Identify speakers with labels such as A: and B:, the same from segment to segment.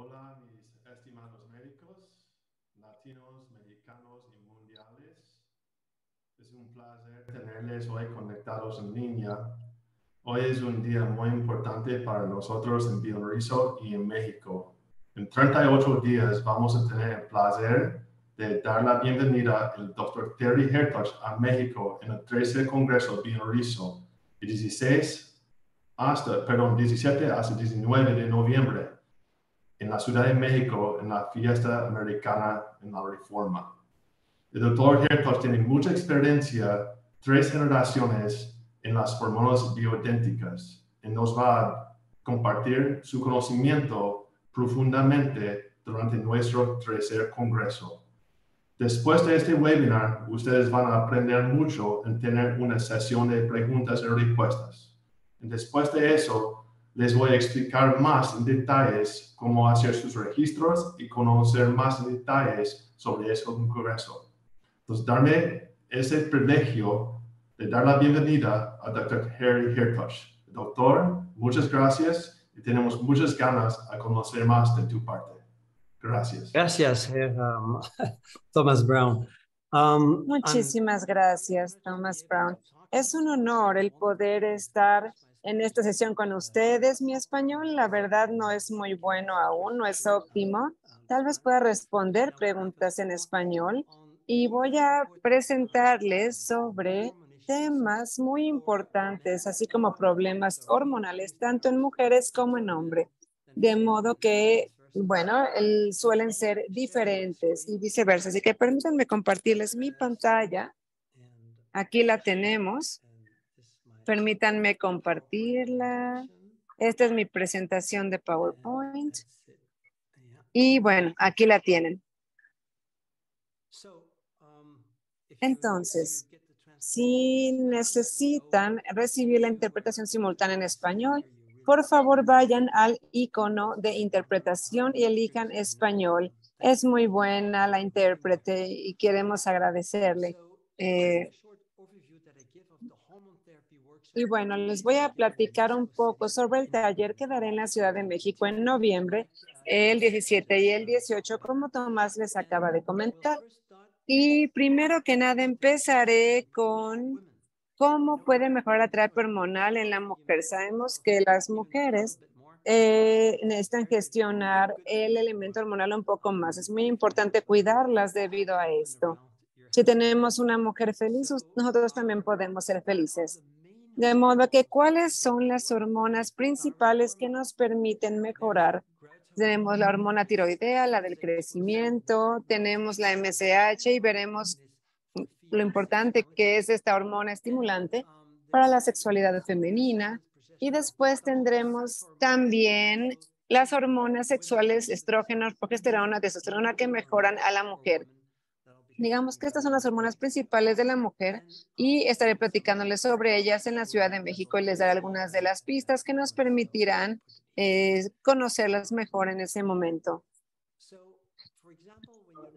A: Hola, mis estimados médicos, latinos, mexicanos y mundiales. Es un placer tenerles hoy conectados en línea. Hoy es un día muy importante para nosotros en Bionorizo y en México. En 38 días vamos a tener el placer de dar la bienvenida al Dr. Terry Hertoch a México en el 13 Congreso Bionorizo, 17 hasta 19 de noviembre en la Ciudad de México, en la fiesta americana en la Reforma. El doctor Hertoch tiene mucha experiencia, 3 generaciones en las hormonas bioidénticas, y nos va a compartir su conocimiento profundamente durante nuestro tercer congreso. Después de este webinar, ustedes van a aprender mucho en tener una sesión de preguntas y respuestas. Y después de eso, les voy a explicar más en detalles cómo hacer sus registros y conocer más en detalles sobre este congreso. Entonces, darme ese privilegio de dar la bienvenida al Dr. Terry Hertoch. Doctor, muchas gracias y tenemos muchas ganas de conocer más de tu parte. Gracias.
B: Gracias, Thomas Brown.
C: Muchísimas gracias, Thomas Brown. Es un honor el poder estar en esta sesión con ustedes. Mi español, la verdad, no es muy bueno aún, no es óptimo. Tal vez pueda responder preguntas en español y voy a presentarles sobre temas muy importantes, así como problemas hormonales, tanto en mujeres como en hombres. De modo que bueno, suelen ser diferentes y viceversa. Así que permítanme compartirles mi pantalla. Aquí la tenemos. Permítanme compartirla. Esta es mi presentación de PowerPoint. Y bueno, aquí la tienen. Entonces, si necesitan recibir la interpretación simultánea en español, por favor vayan al icono de interpretación y elijan español. Es muy buena la intérprete y queremos agradecerle. Y bueno, les voy a platicar un poco sobre el taller que daré en la Ciudad de México en noviembre, el 17 y el 18, como Tomás les acaba de comentar. Y primero que nada empezaré con cómo puede mejorar la terapia hormonal en la mujer. Sabemos que las mujeres necesitan gestionar el elemento hormonal un poco más. Es muy importante cuidarlas debido a esto. Si tenemos una mujer feliz, nosotros también podemos ser felices. De modo que, ¿cuáles son las hormonas principales que nos permiten mejorar? Tenemos la hormona tiroidea, la del crecimiento, tenemos la MSH y veremos lo importante que es esta hormona estimulante para la sexualidad femenina. Y después tendremos también las hormonas sexuales, estrógenos, progesterona, testosterona, que mejoran a la mujer. Digamos que estas son las hormonas principales de la mujer y estaré platicándoles sobre ellas en la Ciudad de México y les daré algunas de las pistas que nos permitirán conocerlas mejor en ese momento.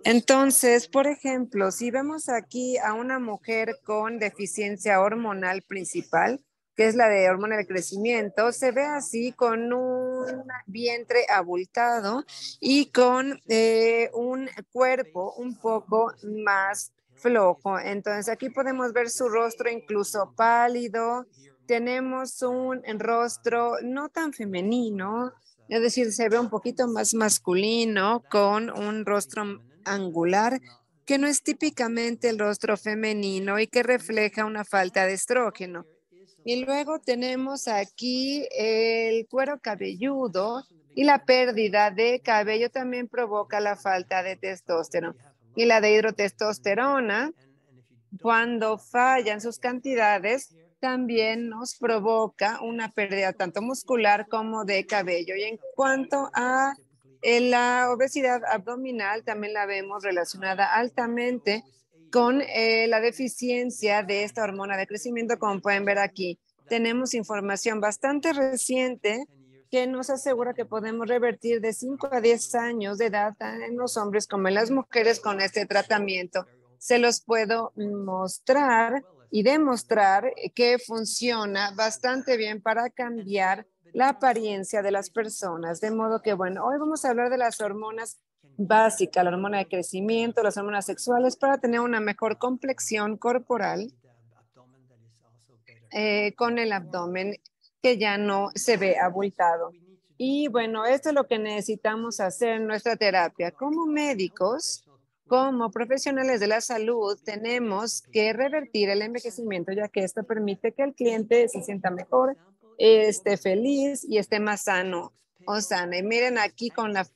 C: Entonces, por ejemplo, si vemos aquí a una mujer con deficiencia hormonal principal, que es la de hormona del crecimiento, se ve así con un vientre abultado y con un cuerpo un poco más flojo. Entonces, aquí podemos ver su rostro incluso pálido. Tenemos un rostro no tan femenino, es decir, se ve un poquito más masculino, con un rostro angular, que no es típicamente el rostro femenino y que refleja una falta de estrógeno. Y luego tenemos aquí el cuero cabelludo y la pérdida de cabello también provoca la falta de testosterona. Y la de hidrotestosterona, cuando fallan sus cantidades, también nos provoca una pérdida tanto muscular como de cabello. Y en cuanto a la obesidad abdominal, también la vemos relacionada altamente con la deficiencia de esta hormona de crecimiento, como pueden ver aquí. Tenemos información bastante reciente que nos asegura que podemos revertir de 5 a 10 años de edad en los hombres como en las mujeres con este tratamiento. Se los puedo mostrar y demostrar que funciona bastante bien para cambiar la apariencia de las personas. De modo que, bueno, hoy vamos a hablar de las hormonas básicas, la hormona de crecimiento, las hormonas sexuales, para tener una mejor complexión corporal con el abdomen que ya no se ve abultado. Y bueno, esto es lo que necesitamos hacer en nuestra terapia. Como médicos, como profesionales de la salud, tenemos que revertir el envejecimiento, ya que esto permite que el cliente se sienta mejor, esté feliz y esté más sano o sana. Y miren aquí con la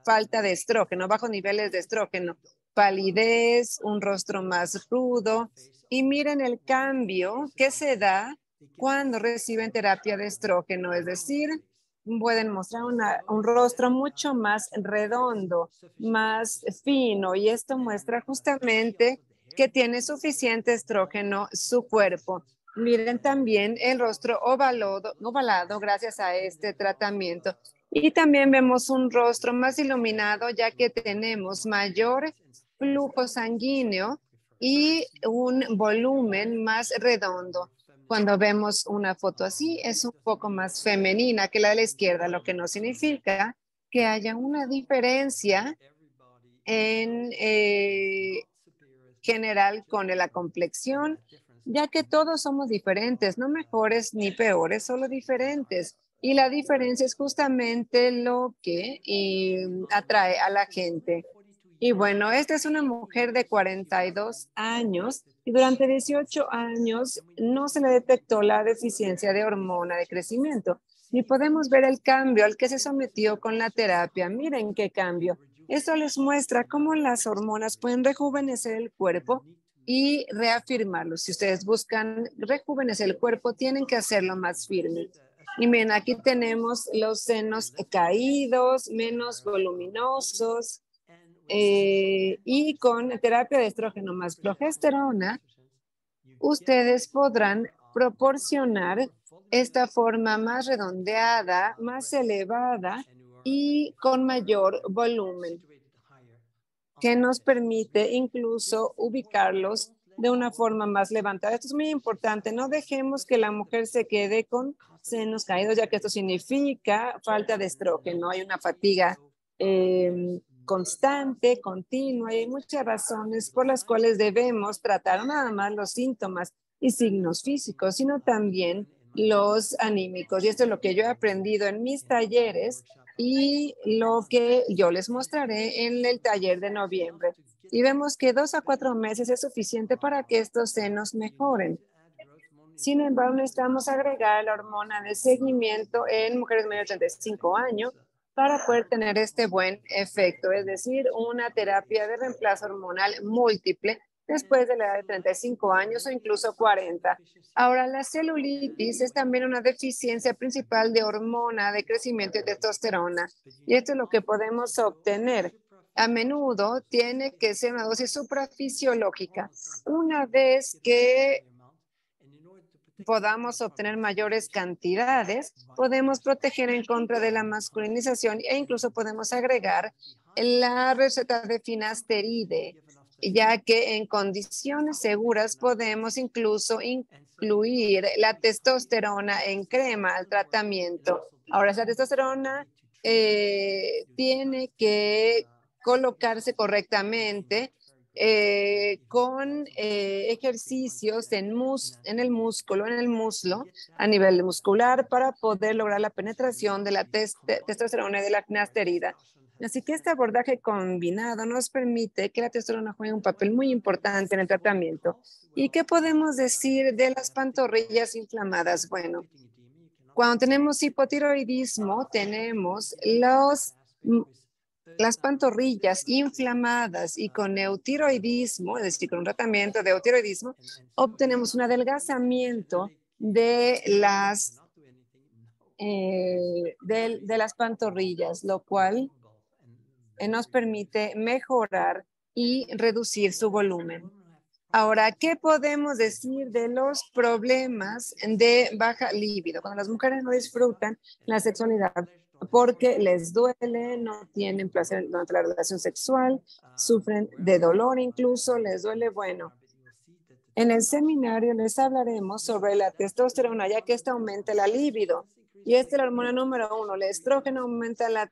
C: falta de estrógeno, bajos niveles de estrógeno, palidez, un rostro más rudo. Y miren el cambio que se da cuando reciben terapia de estrógeno, es decir, pueden mostrar un rostro mucho más redondo, más fino, y esto muestra justamente que tiene suficiente estrógeno su cuerpo. Miren también el rostro ovalado gracias a este tratamiento. Y también vemos un rostro más iluminado, ya que tenemos mayor flujo sanguíneo y un volumen más redondo. Cuando vemos una foto así, es un poco más femenina que la de la izquierda, lo que no significa que haya una diferencia en general con la complexión, ya que todos somos diferentes, no mejores ni peores, solo diferentes. Y la diferencia es justamente lo que atrae a la gente. Y bueno, esta es una mujer de 42 años y durante 18 años no se le detectó la deficiencia de hormona de crecimiento. Y podemos ver el cambio al que se sometió con la terapia. Miren qué cambio. Esto les muestra cómo las hormonas pueden rejuvenecer el cuerpo y reafirmarlo. Si ustedes buscan rejuvenecer el cuerpo, tienen que hacerlo más firme. Y miren, aquí tenemos los senos caídos, menos voluminosos, y con terapia de estrógeno más progesterona, ustedes podrán proporcionar esta forma más redondeada, más elevada y con mayor volumen, que nos permite incluso ubicarlos de una forma más levantada. Esto es muy importante. No dejemos que la mujer se quede con senos caídos, ya que esto significa falta de estrógeno. Hay una fatiga constante, continua, y hay muchas razones por las cuales debemos tratar no nada más los síntomas y signos físicos, sino también los anímicos. Y esto es lo que yo he aprendido en mis talleres y lo que yo les mostraré en el taller de noviembre. Y vemos que 2 a 4 meses es suficiente para que estos senos mejoren. Sin embargo, necesitamos agregar la hormona de seguimiento en mujeres mayores de 35 años para poder tener este buen efecto, es decir, una terapia de reemplazo hormonal múltiple después de la edad de 35 años o incluso 40. Ahora, la celulitis es también una deficiencia principal de hormona de crecimiento y testosterona, y esto es lo que podemos obtener. A menudo tiene que ser una dosis suprafisiológica. Una vez que podamos obtener mayores cantidades, podemos proteger en contra de la masculinización e incluso podemos agregar la receta de finasteride, ya que en condiciones seguras podemos incluso incluir la testosterona en crema al tratamiento. Ahora, esa testosterona tiene que colocarse correctamente con ejercicios en el músculo, en el muslo, a nivel muscular, para poder lograr la penetración de la testosterona y de la finasterida. Así que este abordaje combinado nos permite que la testosterona juegue un papel muy importante en el tratamiento. ¿Y qué podemos decir de las pantorrillas inflamadas? Bueno, cuando tenemos hipotiroidismo, tenemos las pantorrillas inflamadas, y con eutiroidismo, es decir, con un tratamiento de eutiroidismo, obtenemos un adelgazamiento de las pantorrillas, lo cual nos permite mejorar y reducir su volumen. Ahora, ¿qué podemos decir de los problemas de baja libido? Cuando las mujeres no disfrutan la sexualidad porque les duele, no tienen placer durante la relación sexual, sufren de dolor incluso, les duele. Bueno, en el seminario les hablaremos sobre la testosterona, ya que esta aumenta la libido. Y esta es la hormona número 1. El estrógeno aumenta la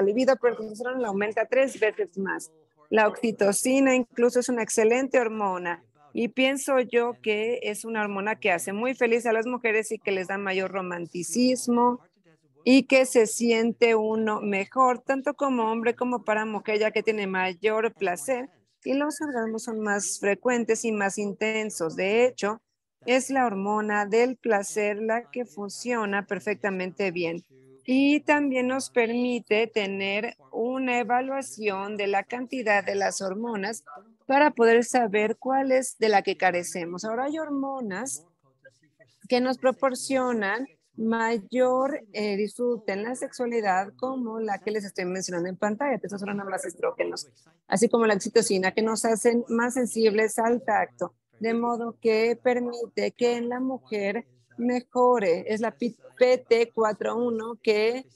C: libido, pero el testosterona la aumenta 3 veces más. La oxitocina incluso es una excelente hormona. Y pienso yo que es una hormona que hace muy feliz a las mujeres y que les da mayor romanticismo y que se siente uno mejor, tanto como hombre como para mujer, ya que tiene mayor placer y los orgasmos son más frecuentes y más intensos. De hecho, es la hormona del placer la que funciona perfectamente bien. Y también nos permite tener una evaluación de la cantidad de las hormonas para poder saber cuál es de la que carecemos. Ahora hay hormonas que nos proporcionan mayor disfrute en la sexualidad, como la que les estoy mencionando en pantalla, testosterona más estrógenos, así como la oxitocina, que nos hacen más sensibles al tacto, de modo que permite que en la mujer mejore. Es la PT41 que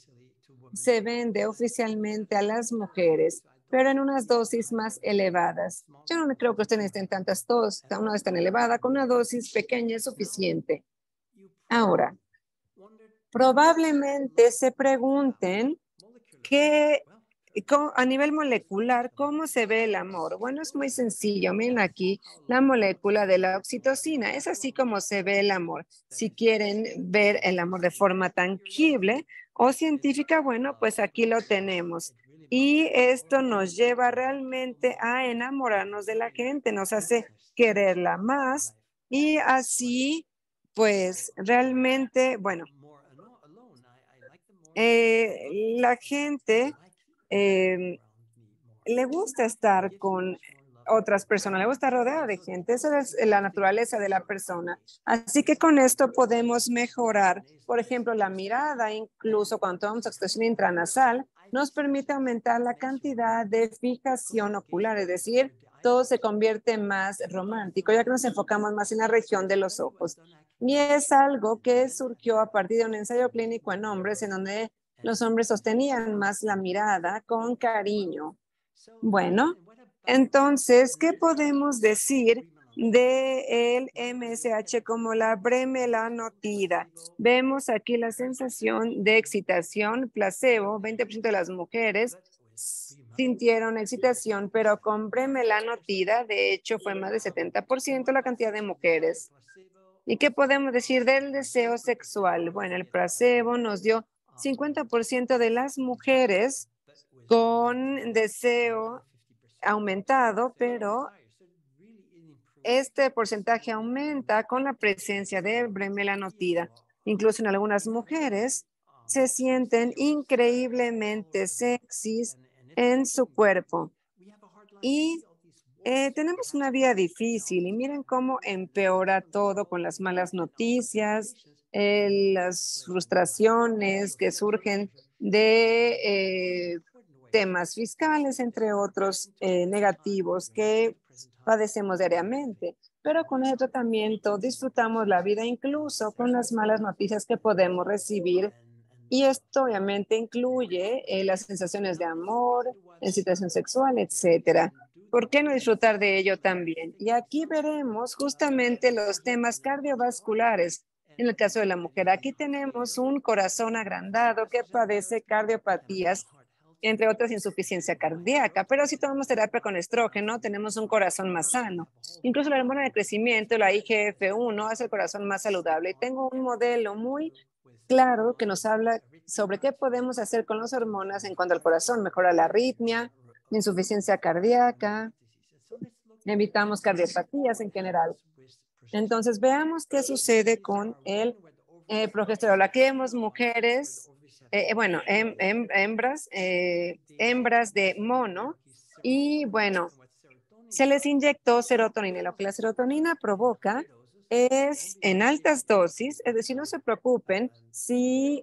C: se vende oficialmente a las mujeres, pero en unas dosis más elevadas. Yo no creo que ustedes necesiten tantas dosis, una vez tan elevada, con una dosis pequeña es suficiente. Ahora, probablemente se pregunten que a nivel molecular, ¿cómo se ve el amor? Bueno, es muy sencillo. Miren aquí la molécula de la oxitocina. Es así como se ve el amor. Si quieren ver el amor de forma tangible o científica, bueno, pues aquí lo tenemos. Y esto nos lleva realmente a enamorarnos de la gente, nos hace quererla más y así, pues realmente, bueno, la gente le gusta estar con otras personas, le gusta rodear de gente. Esa es la naturaleza de la persona. Así que con esto podemos mejorar, por ejemplo, la mirada, incluso cuando tomamos oxitocina intranasal, nos permite aumentar la cantidad de fijación ocular, es decir, todo se convierte más romántico, ya que nos enfocamos más en la región de los ojos. Y es algo que surgió a partir de un ensayo clínico en hombres, en donde los hombres sostenían más la mirada con cariño. Bueno, entonces, ¿qué podemos decir del MSH como la bremelanotida? Vemos aquí la sensación de excitación, placebo, 20% de las mujeres sintieron excitación, pero con bremelanotida, de hecho, fue más de 70% la cantidad de mujeres. ¿Y qué podemos decir del deseo sexual? Bueno, el placebo nos dio 50% de las mujeres con deseo aumentado, pero este porcentaje aumenta con la presencia de bremelanotida. Incluso en algunas mujeres se sienten increíblemente sexys en su cuerpo. Y tenemos una vida difícil y miren cómo empeora todo con las malas noticias, las frustraciones que surgen de temas fiscales, entre otros negativos que padecemos diariamente. Pero con el tratamiento disfrutamos la vida incluso con las malas noticias que podemos recibir. Y esto obviamente incluye las sensaciones de amor, excitación sexual, etcétera. ¿Por qué no disfrutar de ello también? Y aquí veremos justamente los temas cardiovasculares. En el caso de la mujer, aquí tenemos un corazón agrandado que padece cardiopatías, entre otras insuficiencia cardíaca, pero si tomamos terapia con estrógeno, tenemos un corazón más sano. Incluso la hormona de crecimiento, la IGF-1, hace el corazón más saludable. Y tengo un modelo muy claro que nos habla sobre qué podemos hacer con las hormonas en cuanto al corazón. Mejora la arritmia, la insuficiencia cardíaca, evitamos cardiopatías en general. Entonces, veamos qué sucede con el progesterona. Aquí vemos mujeres, hembras de mono, y bueno, se les inyectó serotonina. Lo que la serotonina provoca es en altas dosis, es decir, no se preocupen si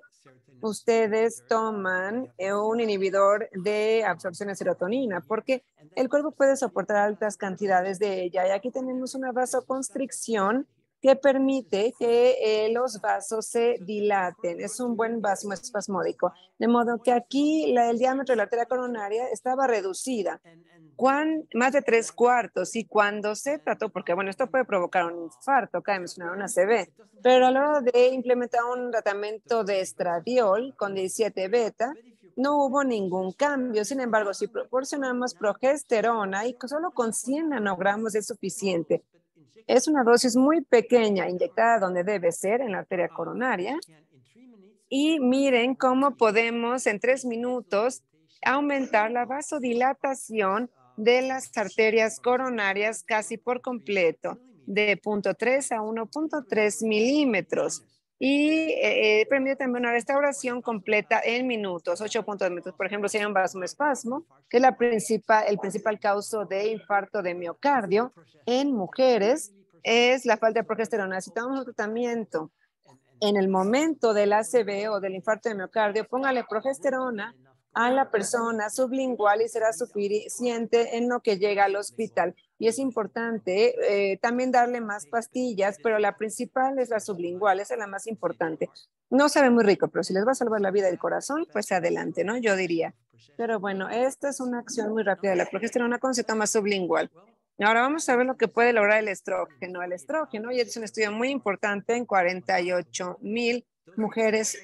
C: ustedes toman un inhibidor de absorción de serotonina, porque el cuerpo puede soportar altas cantidades de ella. Y aquí tenemos una vasoconstricción que permite que los vasos se dilaten. Es un buen vaso espasmódico. De modo que aquí el diámetro de la arteria coronaria estaba reducida, más de 3/4. Y cuando se trató, porque bueno, esto puede provocar un infarto, cabe mencionar una ACV, pero a la hora de implementar un tratamiento de estradiol con 17 beta, no hubo ningún cambio. Sin embargo, si proporcionamos progesterona y solo con 100 nanogramos es suficiente. Es una dosis muy pequeña, inyectada donde debe ser, en la arteria coronaria. Y miren cómo podemos en 3 minutos aumentar la vasodilatación de las arterias coronarias casi por completo, de 0.3 a 1.3 milímetros. Y permite también una restauración completa en minutos, 8.2 minutos. Por ejemplo, si hay un vasoespasmo, que es el principal causa de infarto de miocardio en mujeres, es la falta de progesterona. Si tomamos un tratamiento en el momento del ACV o del infarto de miocardio, póngale progesterona a la persona sublingual y será suficiente en lo que llega al hospital. Y es importante también darle más pastillas, pero la principal es la sublingual, esa es la más importante. No sabe muy rico, pero si les va a salvar la vida del corazón, pues adelante, ¿no? Yo diría. Pero bueno, esta es una acción muy rápida de la progesterona con se toma sublingual. Ahora vamos a ver lo que puede lograr el estrógeno. El estrógeno, y es un estudio muy importante en 48,000 mujeres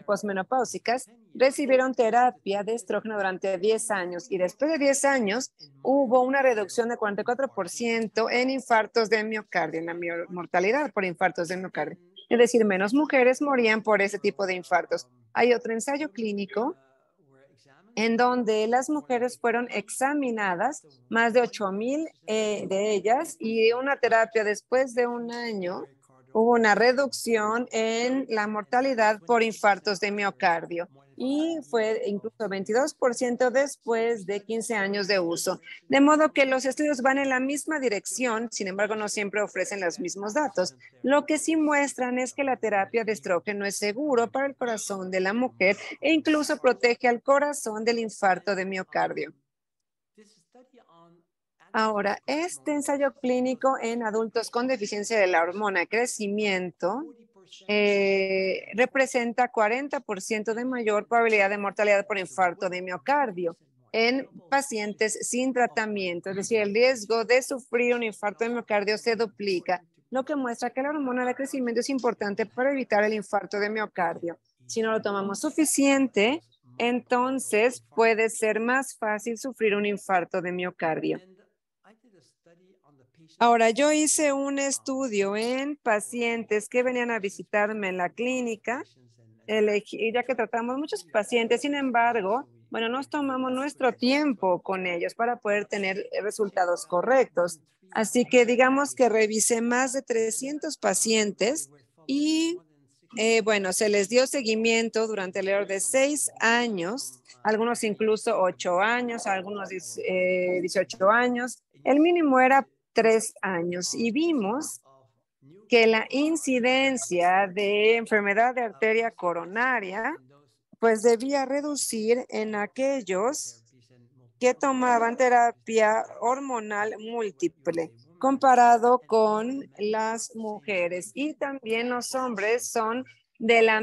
C: posmenopáusicas, recibieron terapia de estrógeno durante 10 años y después de 10 años hubo una reducción de 44% en infartos de miocardio, en la mortalidad por infartos de miocardio. Es decir, menos mujeres morían por ese tipo de infartos. Hay otro ensayo clínico en donde las mujeres fueron examinadas, más de 8,000 de ellas, y una terapia después de un año, hubo una reducción en la mortalidad por infartos de miocardio y fue incluso 22% después de 15 años de uso. De modo que los estudios van en la misma dirección, sin embargo, no siempre ofrecen los mismos datos. Lo que sí muestran es que la terapia de estrógeno es seguro para el corazón de la mujer e incluso protege al corazón del infarto de miocardio. Ahora, este ensayo clínico en adultos con deficiencia de la hormona de crecimiento representa 40% de mayor probabilidad de mortalidad por infarto de miocardio en pacientes sin tratamiento. Es decir, el riesgo de sufrir un infarto de miocardio se duplica, lo que muestra que la hormona de crecimiento es importante para evitar el infarto de miocardio. Si no lo tomamos suficiente, entonces puede ser más fácil sufrir un infarto de miocardio. Ahora, yo hice un estudio en pacientes que venían a visitarme en la clínica, ya que tratamos muchos pacientes. Sin embargo, bueno, nos tomamos nuestro tiempo con ellos para poder tener resultados correctos. Así que digamos que revisé más de 300 pacientes y bueno, se les dio seguimiento durante alrededor de 6 años, algunos incluso 8 años, algunos 18 años. El mínimo era 3 años y vimos que la incidencia de enfermedad de arteria coronaria pues debía reducir en aquellos que tomaban terapia hormonal múltiple comparado con las mujeres, y también los hombres son de la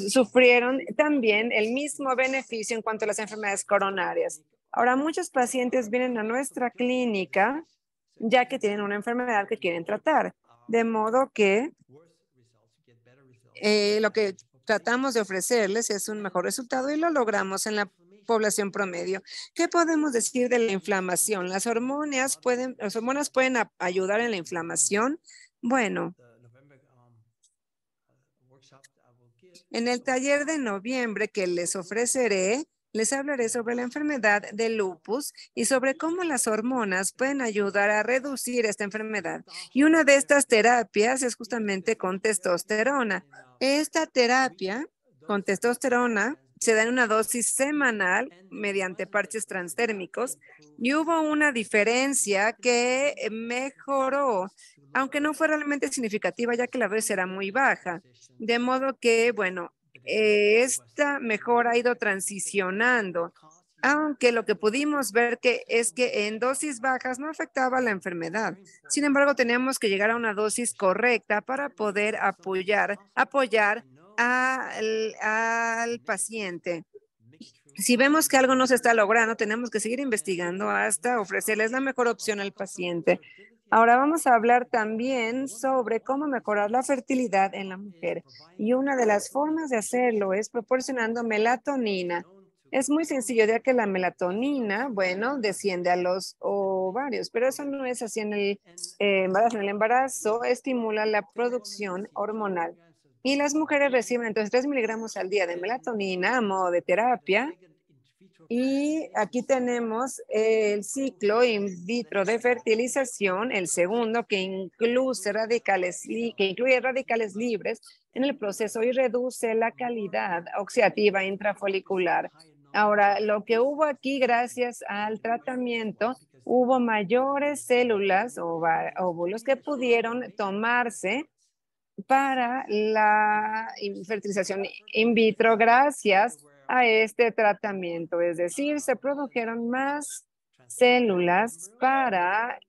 C: sufrieron también el mismo beneficio en cuanto a las enfermedades coronarias. Ahora, muchos pacientes vienen a nuestra clínica ya que tienen una enfermedad que quieren tratar, de modo que lo que tratamos de ofrecerles es un mejor resultado y lo logramos en la población promedio. ¿Qué podemos decir de la inflamación? Las hormonas pueden ayudar en la inflamación. Bueno, en el taller de noviembre que les ofreceré, les hablaré sobre la enfermedad de lupus y sobre cómo las hormonas pueden ayudar a reducir esta enfermedad. Y una de estas terapias es justamente con testosterona. Esta terapia con testosterona se da en una dosis semanal mediante parches transdérmicos y hubo una diferencia que mejoró, aunque no fue realmente significativa ya que la dosis era muy baja. De modo que, bueno, esta mejora ha ido transicionando aunque lo que pudimos ver es que en dosis bajas no afectaba la enfermedad. Sin embargo, teníamos que llegar a una dosis correcta para poder apoyar al paciente. Si vemos que algo no se está logrando, tenemos que seguir investigando hasta ofrecerles la mejor opción al paciente. Ahora vamos a hablar también sobre cómo mejorar la fertilidad en la mujer. Y una de las formas de hacerlo es proporcionando melatonina. Es muy sencillo, ya que la melatonina, bueno, desciende a los ovarios, pero eso no es así en el embarazo. En el embarazo estimula la producción hormonal. Y las mujeres reciben entonces 3 miligramos al día de melatonina a modo de terapia. Y aquí tenemos el ciclo in vitro de fertilización, el segundo, que incluye radicales libres en el proceso y reduce la calidad oxidativa intrafolicular. Ahora, lo que hubo aquí, gracias al tratamiento, hubo mayores células o óvulos que pudieron tomarse para la fertilización in vitro gracias a este tratamiento. Es decir, se produjeron más células para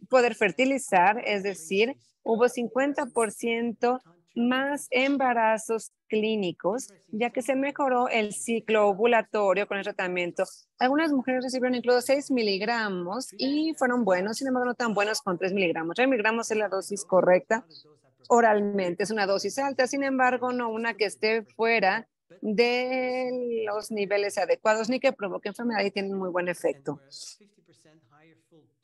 C: poder fertilizar, es decir, hubo 50% más embarazos clínicos, ya que se mejoró el ciclo ovulatorio con el tratamiento. Algunas mujeres recibieron incluso 6 miligramos y fueron buenos, sin embargo, no tan buenos con 3 miligramos. 3 miligramos es la dosis correcta oralmente, es una dosis alta, sin embargo, no una que esté fuera de los niveles adecuados ni que provoque enfermedad y tiene un muy buen efecto.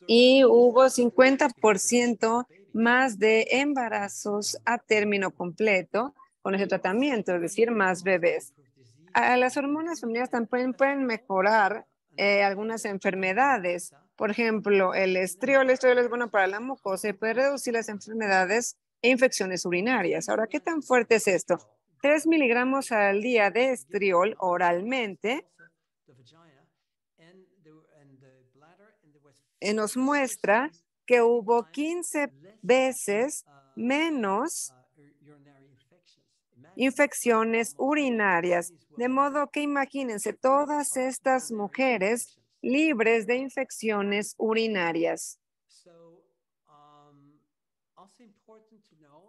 C: Y hubo 50% más de embarazos a término completo con ese tratamiento, es decir, más bebés. Las hormonas femeninas también pueden mejorar algunas enfermedades. Por ejemplo, el estriol es bueno para la mucosa y puede reducir las enfermedades e infecciones urinarias. Ahora, ¿qué tan fuerte es esto? 3 miligramos al día de estriol oralmente nos muestra que hubo 15 veces menos infecciones urinarias. De modo que imagínense todas estas mujeres libres de infecciones urinarias.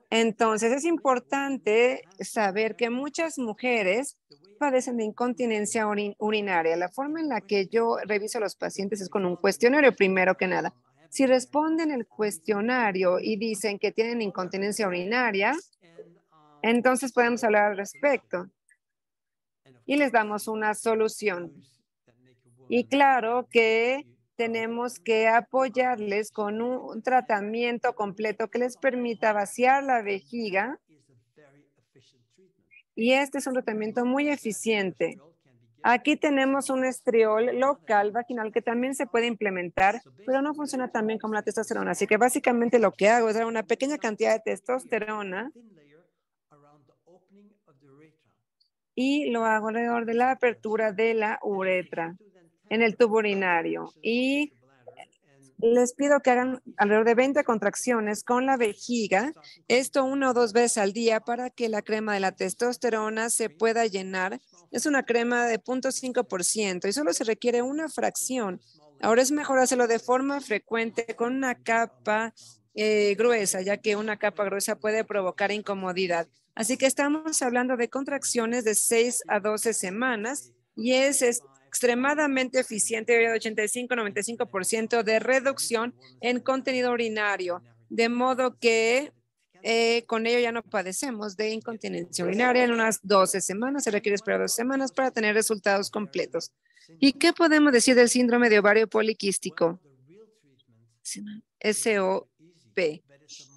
C: Entonces es importante saber que muchas mujeres padecen de incontinencia urinaria. La forma en la que yo reviso a los pacientes es con un cuestionario primero que nada. Si responden el cuestionario y dicen que tienen incontinencia urinaria, entonces podemos hablar al respecto y les damos una solución. Y claro que tenemos que apoyarles con un tratamiento completo que les permita vaciar la vejiga. Y este es un tratamiento muy eficiente. Aquí tenemos un estriol local vaginal que también se puede implementar, pero no funciona tan bien como la testosterona. Así que básicamente lo que hago es dar una pequeña cantidad de testosterona y lo hago alrededor de la apertura de la uretra en el tubo urinario. Y les pido que hagan alrededor de 20 contracciones con la vejiga, esto 1 o 2 veces al día para que la crema de la testosterona se pueda llenar. Es una crema de 0.5% y solo se requiere una fracción. Ahora es mejor hacerlo de forma frecuente con una capa gruesa, ya que una capa gruesa puede provocar incomodidad. Así que estamos hablando de contracciones de 6 a 12 semanas y es extremadamente eficiente, de 85-95% de reducción en contenido urinario, de modo que con ello ya no padecemos de incontinencia urinaria. En unas 12 semanas, se requiere esperar 2 semanas para tener resultados completos. ¿Y qué podemos decir del síndrome de ovario poliquístico? SOP.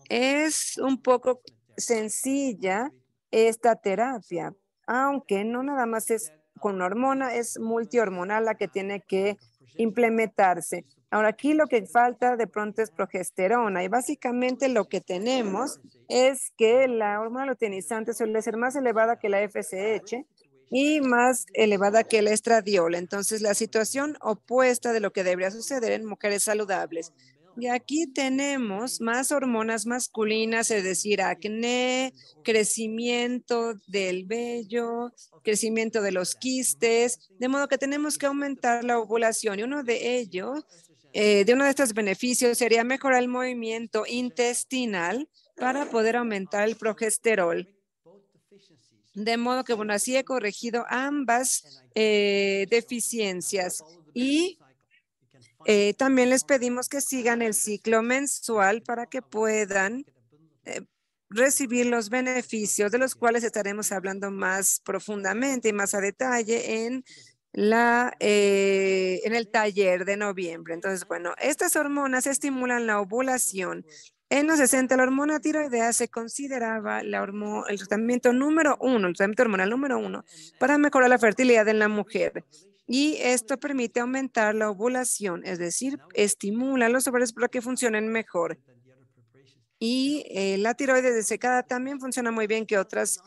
C: Es un poco sencilla esta terapia, aunque no nada más es con una hormona, es multihormonal la que tiene que implementarse. Ahora aquí lo que falta de pronto es progesterona y básicamente lo que tenemos es que la hormona luteinizante suele ser más elevada que la FSH y más elevada que el estradiol. Entonces la situación opuesta de lo que debería suceder en mujeres saludables. Y aquí tenemos más hormonas masculinas, es decir, acné, crecimiento del vello, crecimiento de los quistes, de modo que tenemos que aumentar la ovulación. Y uno de ellos, de uno de estos beneficios sería mejorar el movimiento intestinal para poder aumentar el progesterol. De modo que, bueno, así he corregido ambas deficiencias. Y también les pedimos que sigan el ciclo mensual para que puedan recibir los beneficios de los cuales estaremos hablando más profundamente y más a detalle en el taller de noviembre. Entonces, bueno, estas hormonas estimulan la ovulación. En los 60, la hormona tiroidea se consideraba el tratamiento el tratamiento hormonal número 1 para mejorar la fertilidad en la mujer. Y esto permite aumentar la ovulación, es decir, estimula los ovarios para que funcionen mejor. Y la tiroides desecada también funciona muy bien que otras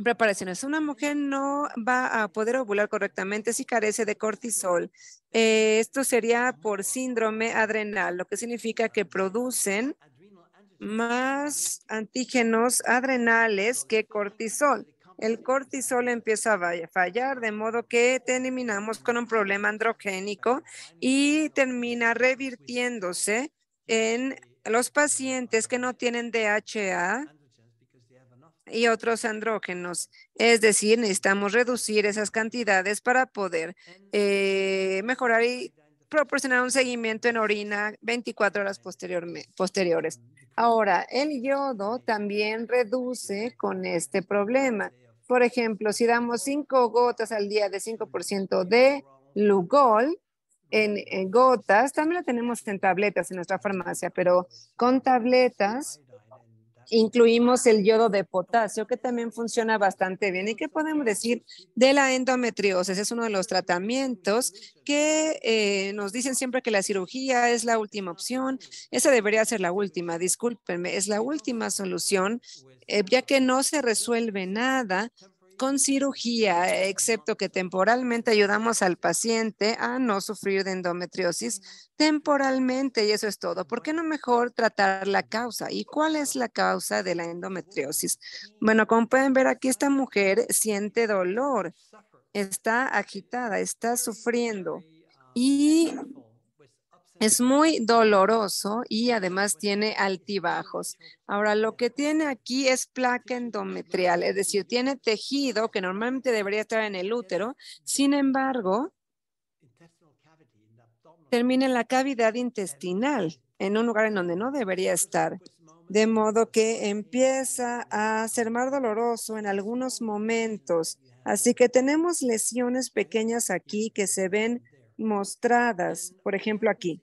C: preparaciones. Una mujer no va a poder ovular correctamente si carece de cortisol. Esto sería por síndrome adrenal, lo que significa que producen más antígenos adrenales que cortisol. El cortisol empieza a fallar, de modo que terminamos con un problema androgénico y termina revirtiéndose en los pacientes que no tienen DHA y otros andrógenos. Es decir, necesitamos reducir esas cantidades para poder mejorar y proporcionar un seguimiento en orina 24 horas posteriores. Ahora, el yodo también reduce con este problema. Por ejemplo, si damos 5 gotas al día de 5% de Lugol en gotas, también lo tenemos en tabletas en nuestra farmacia, pero con tabletas incluimos el yodo de potasio, que también funciona bastante bien. ¿Y qué podemos decir de la endometriosis? Es uno de los tratamientos que nos dicen siempre que la cirugía es la última opción. Esa debería ser la última, discúlpenme, es la última solución, ya que no se resuelve nada con cirugía, excepto que temporalmente ayudamos al paciente a no sufrir de endometriosis temporalmente, y eso es todo. ¿Por qué no mejor tratar la causa? ¿Y cuál es la causa de la endometriosis? Bueno, como pueden ver aquí, esta mujer siente dolor, está agitada, está sufriendo y es muy doloroso y además tiene altibajos. Ahora, lo que tiene aquí es placa endometrial, es decir, tiene tejido que normalmente debería estar en el útero. Sin embargo, termina en la cavidad intestinal, en un lugar en donde no debería estar. De modo que empieza a ser más doloroso en algunos momentos. Así que tenemos lesiones pequeñas aquí que se ven mostradas, por ejemplo, aquí.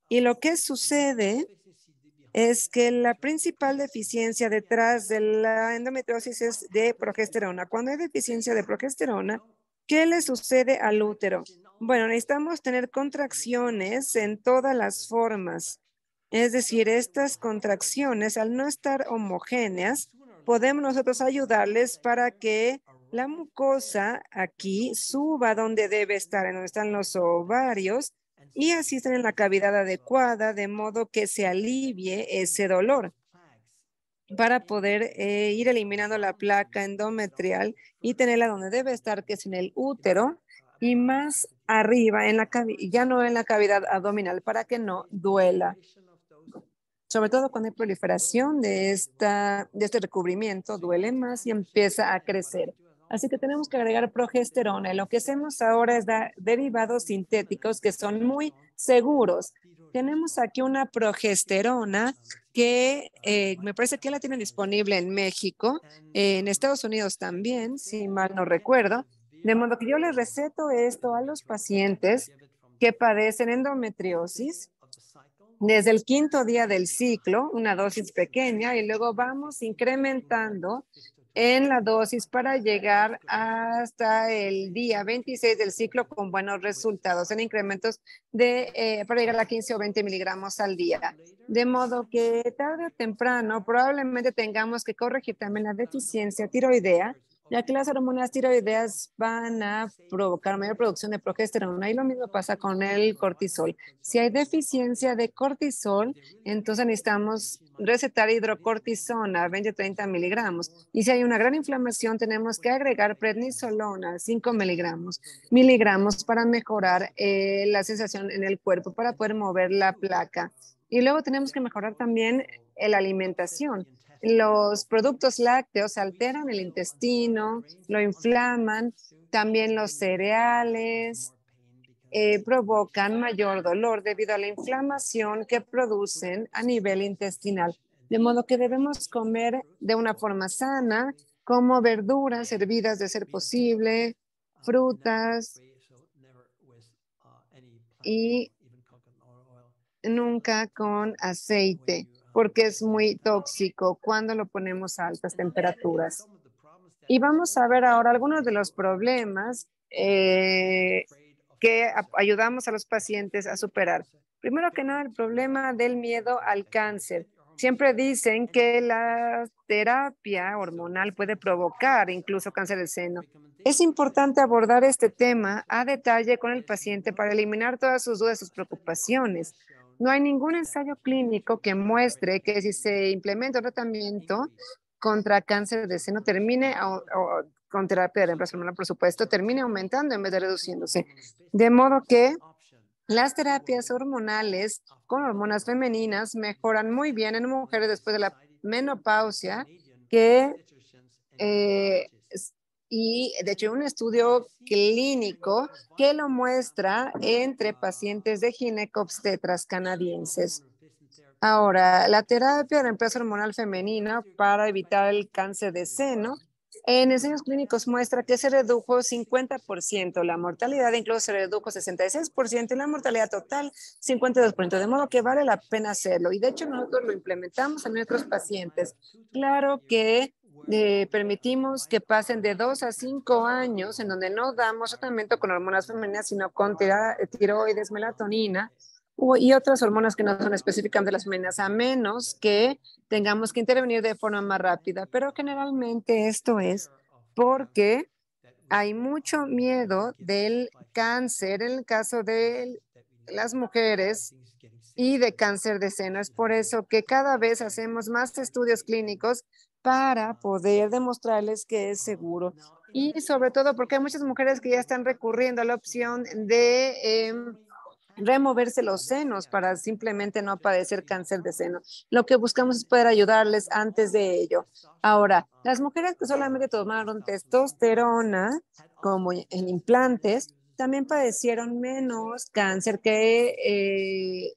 C: Y lo que sucede es que la principal deficiencia detrás de la endometriosis es de progesterona. Cuando hay deficiencia de progesterona, ¿qué le sucede al útero? Bueno, necesitamos tener contracciones en todas las formas. Es decir, estas contracciones, al no estar homogéneas, podemos nosotros ayudarles para que la mucosa aquí suba donde debe estar, en donde están los ovarios, y así están en la cavidad adecuada, de modo que se alivie ese dolor para poder ir eliminando la placa endometrial y tenerla donde debe estar, que es en el útero y más arriba, ya no en la cavidad abdominal, para que no duela. Sobre todo cuando hay proliferación de este recubrimiento, duele más y empieza a crecer. Así que tenemos que agregar progesterona. Y lo que hacemos ahora es dar derivados sintéticos que son muy seguros. Tenemos aquí una progesterona que me parece que la tienen disponible en México, en Estados Unidos también, si mal no recuerdo. De modo que yo les receto esto a los pacientes que padecen endometriosis desde el 5º día del ciclo, una dosis pequeña, y luego vamos incrementando en la dosis para llegar hasta el día 26 del ciclo con buenos resultados en incrementos para llegar a 15 o 20 miligramos al día. De modo que tarde o temprano probablemente tengamos que corregir también la deficiencia tiroidea ya que las hormonas tiroideas van a provocar mayor producción de progesterona y lo mismo pasa con el cortisol. Si hay deficiencia de cortisol, entonces necesitamos recetar hidrocortisona, 20-30 miligramos. Y si hay una gran inflamación, tenemos que agregar prednisolona, 5 miligramos para mejorar la sensación en el cuerpo, para poder mover la placa. Y luego tenemos que mejorar también la alimentación. Los productos lácteos alteran el intestino, lo inflaman, también los cereales provocan mayor dolor debido a la inflamación que producen a nivel intestinal. De modo que debemos comer de una forma sana, como verduras hervidas de ser posible, frutas y nunca con aceite, porque es muy tóxico cuando lo ponemos a altas temperaturas. Y vamos a ver ahora algunos de los problemas que ayudamos a los pacientes a superar. Primero que nada, el problema del miedo al cáncer. Siempre dicen que la terapia hormonal puede provocar incluso cáncer de seno. Es importante abordar este tema a detalle con el paciente para eliminar todas sus dudas, sus preocupaciones. No hay ningún ensayo clínico que muestre que si se implementa un tratamiento contra cáncer de seno termine con terapia de reemplazo hormonal, por supuesto, termine aumentando en vez de reduciéndose. De modo que las terapias hormonales con hormonas femeninas mejoran muy bien en mujeres después de la menopausia y de hecho hay un estudio clínico que lo muestra entre pacientes de ginecobstetras canadienses. Ahora, la terapia de reemplazo hormonal femenina para evitar el cáncer de seno en ensayos clínicos muestra que se redujo 50% la mortalidad, incluso se redujo 66% y la mortalidad total 52%, de modo que vale la pena hacerlo. Y de hecho nosotros lo implementamos en nuestros pacientes. Claro que permitimos que pasen de 2 a 5 años en donde no damos tratamiento con hormonas femeninas, sino con tiroides, melatonina y otras hormonas que no son específicamente las femeninas, a menos que tengamos que intervenir de forma más rápida. Pero generalmente esto es porque hay mucho miedo del cáncer en el caso de las mujeres y de cáncer de seno. Es por eso que cada vez hacemos más estudios clínicos para poder demostrarles que es seguro. Y sobre todo porque hay muchas mujeres que ya están recurriendo a la opción de removerse los senos para simplemente no padecer cáncer de seno. Lo que buscamos es poder ayudarles antes de ello. Ahora, las mujeres que solamente tomaron testosterona, como en implantes, también padecieron menos cáncer que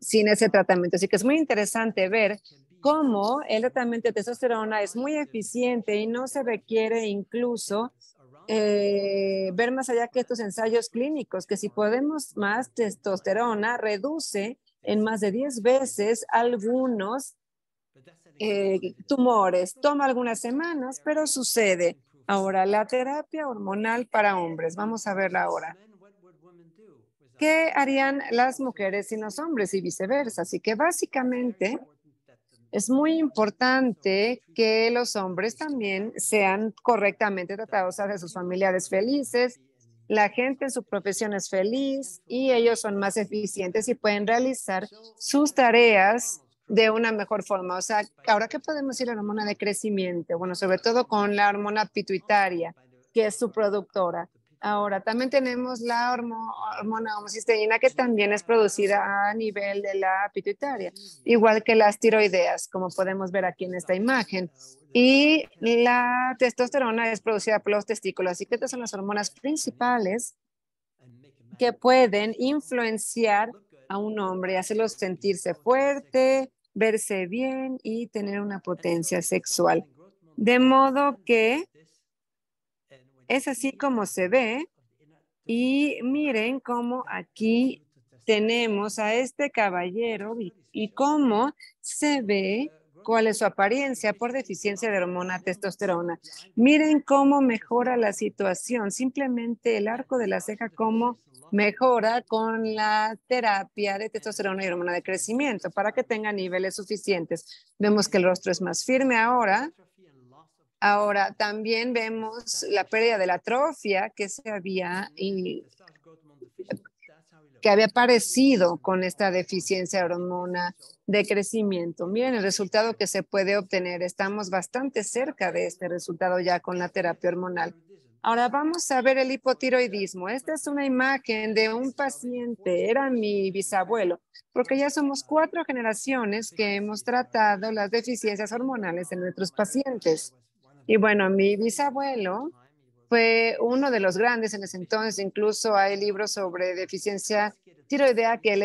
C: sin ese tratamiento. Así que es muy interesante ver cómo el tratamiento de testosterona es muy eficiente y no se requiere incluso ver más allá que estos ensayos clínicos, que si podemos más testosterona, reduce en más de 10 veces algunos tumores. Toma algunas semanas, pero sucede. Ahora, la terapia hormonal para hombres. Vamos a verla ahora. ¿Qué harían las mujeres sin los hombres y viceversa? Así que básicamente es muy importante que los hombres también sean correctamente tratados, hacia sus familiares felices, la gente en su profesión es feliz y ellos son más eficientes y pueden realizar sus tareas de una mejor forma. O sea, ahora ¿qué podemos decir la hormona de crecimiento? Bueno, sobre todo con la hormona pituitaria, que es su productora. Ahora, también tenemos la hormona homocisteína, que también es producida a nivel de la pituitaria, igual que las tiroideas, como podemos ver aquí en esta imagen. Y la testosterona es producida por los testículos. Así que estas son las hormonas principales que pueden influenciar a un hombre, hacerlo sentirse fuerte, verse bien y tener una potencia sexual. De modo que es así como se ve. Y miren cómo aquí tenemos a este caballero y cómo se ve cuál es su apariencia por deficiencia de hormona testosterona. Miren cómo mejora la situación, simplemente el arco de la ceja, cómo mejora con la terapia de testosterona y hormona de crecimiento para que tenga niveles suficientes. Vemos que el rostro es más firme ahora. Ahora, también vemos la pérdida de la atrofia que que había aparecido con esta deficiencia de hormona de crecimiento. Miren el resultado que se puede obtener. Estamos bastante cerca de este resultado ya con la terapia hormonal. Ahora vamos a ver el hipotiroidismo. Esta es una imagen de un paciente, era mi bisabuelo, porque ya somos 4 generaciones que hemos tratado las deficiencias hormonales en nuestros pacientes. Y bueno, mi bisabuelo fue uno de los grandes en ese entonces. Incluso hay libros sobre deficiencia tiroidea que él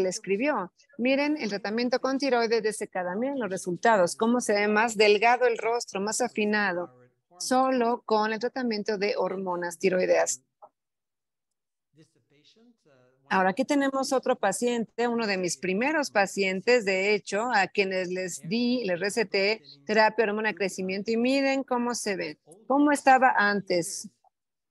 C: escribió. Miren el tratamiento con tiroides de secada. Miren los resultados, cómo se ve más delgado el rostro, más afinado, solo con el tratamiento de hormonas tiroideas. Ahora aquí tenemos otro paciente, uno de mis primeros pacientes, de hecho, a quienes les receté terapia hormona de crecimiento y miren cómo se ve, cómo estaba antes.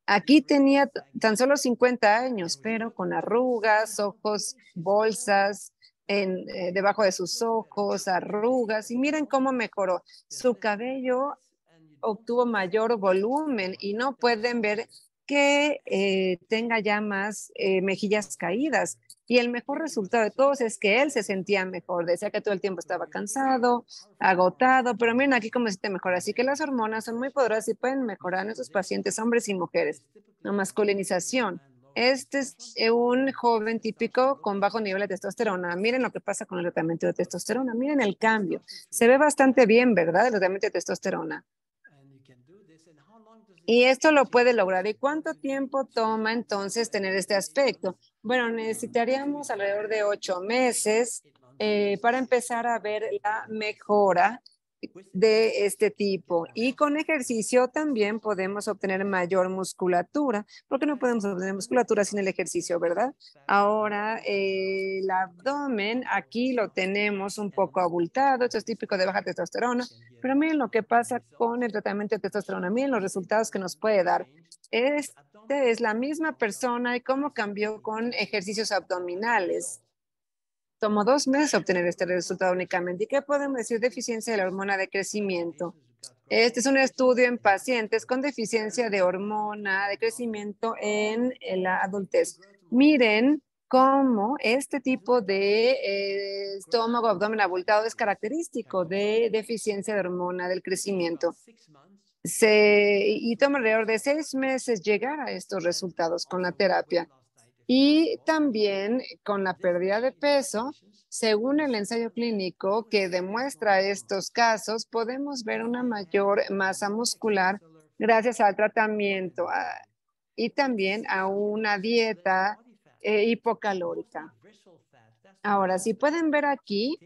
C: Aquí tenía tan solo 50 años, pero con arrugas, ojos, bolsas debajo de sus ojos, arrugas, y miren cómo mejoró. Su cabello obtuvo mayor volumen y no pueden ver que tenga ya más mejillas caídas. Y el mejor resultado de todos es que él se sentía mejor. Decía que todo el tiempo estaba cansado, agotado, pero miren aquí cómo se siente mejor. Así que las hormonas son muy poderosas y pueden mejorar a nuestros pacientes, hombres y mujeres. La masculinización. Este es un joven típico con bajo nivel de testosterona. Miren lo que pasa con el tratamiento de testosterona. Miren el cambio. Se ve bastante bien, ¿verdad? El tratamiento de testosterona. Y esto lo puede lograr. ¿Y cuánto tiempo toma entonces tener este aspecto? Bueno, necesitaríamos alrededor de 8 meses para empezar a ver la mejora de este tipo. Y con ejercicio también podemos obtener mayor musculatura, porque no podemos obtener musculatura sin el ejercicio, ¿verdad? Ahora, el abdomen, aquí lo tenemos un poco abultado, esto es típico de baja testosterona, pero miren lo que pasa con el tratamiento de testosterona, miren los resultados que nos puede dar. Este es la misma persona y cómo cambió con ejercicios abdominales. Tomó 2 meses obtener este resultado únicamente. ¿Y qué podemos decir? Deficiencia de la hormona de crecimiento. Este es un estudio en pacientes con deficiencia de hormona de crecimiento en la adultez. Miren cómo este tipo de estómago, abdomen abultado es característico de deficiencia de hormona del crecimiento. Y toma alrededor de 6 meses llegar a estos resultados con la terapia. Y también con la pérdida de peso, según el ensayo clínico que demuestra estos casos, podemos ver una mayor masa muscular gracias al tratamiento y también a una dieta hipocalórica. Ahora, si pueden ver aquí,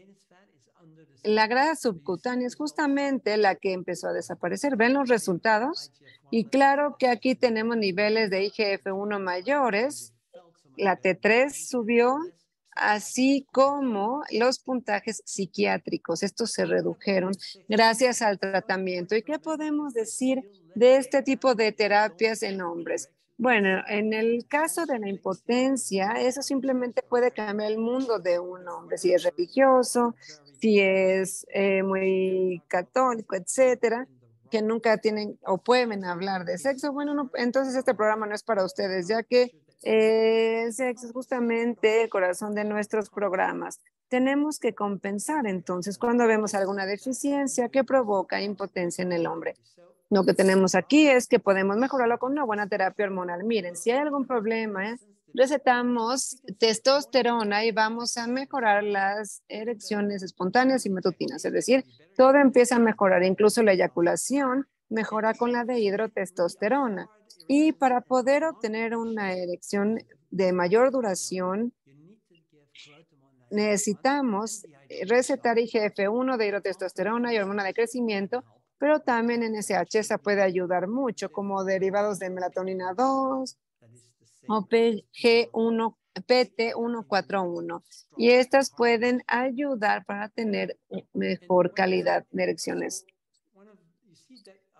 C: la grasa subcutánea es justamente la que empezó a desaparecer. ¿Ven los resultados? Y claro que aquí tenemos niveles de IGF-1 mayores. La T3 subió, así como los puntajes psiquiátricos. Estos se redujeron gracias al tratamiento. ¿Y qué podemos decir de este tipo de terapias en hombres? Bueno, en el caso de la impotencia, eso simplemente puede cambiar el mundo de un hombre, si es religioso, si es muy católico, etcétera, que nunca tienen o pueden hablar de sexo. Bueno, no, entonces este programa no es para ustedes, ya que el sexo es justamente el corazón de nuestros programas. Tenemos que compensar entonces cuando vemos alguna deficiencia que provoca impotencia en el hombre. Lo que tenemos aquí es que podemos mejorarlo con una buena terapia hormonal. Miren, si hay algún problema, recetamos testosterona y vamos a mejorar las erecciones espontáneas y matutinas. Es decir, todo empieza a mejorar, incluso la eyaculación mejora con la de hidrotestosterona. Y para poder obtener una erección de mayor duración, necesitamos recetar IGF-1 de hidrotestosterona y hormona de crecimiento, pero también NSH esa puede ayudar mucho, como derivados de melatonina 2 o PG1, PT141. Y estas pueden ayudar para tener mejor calidad de erecciones.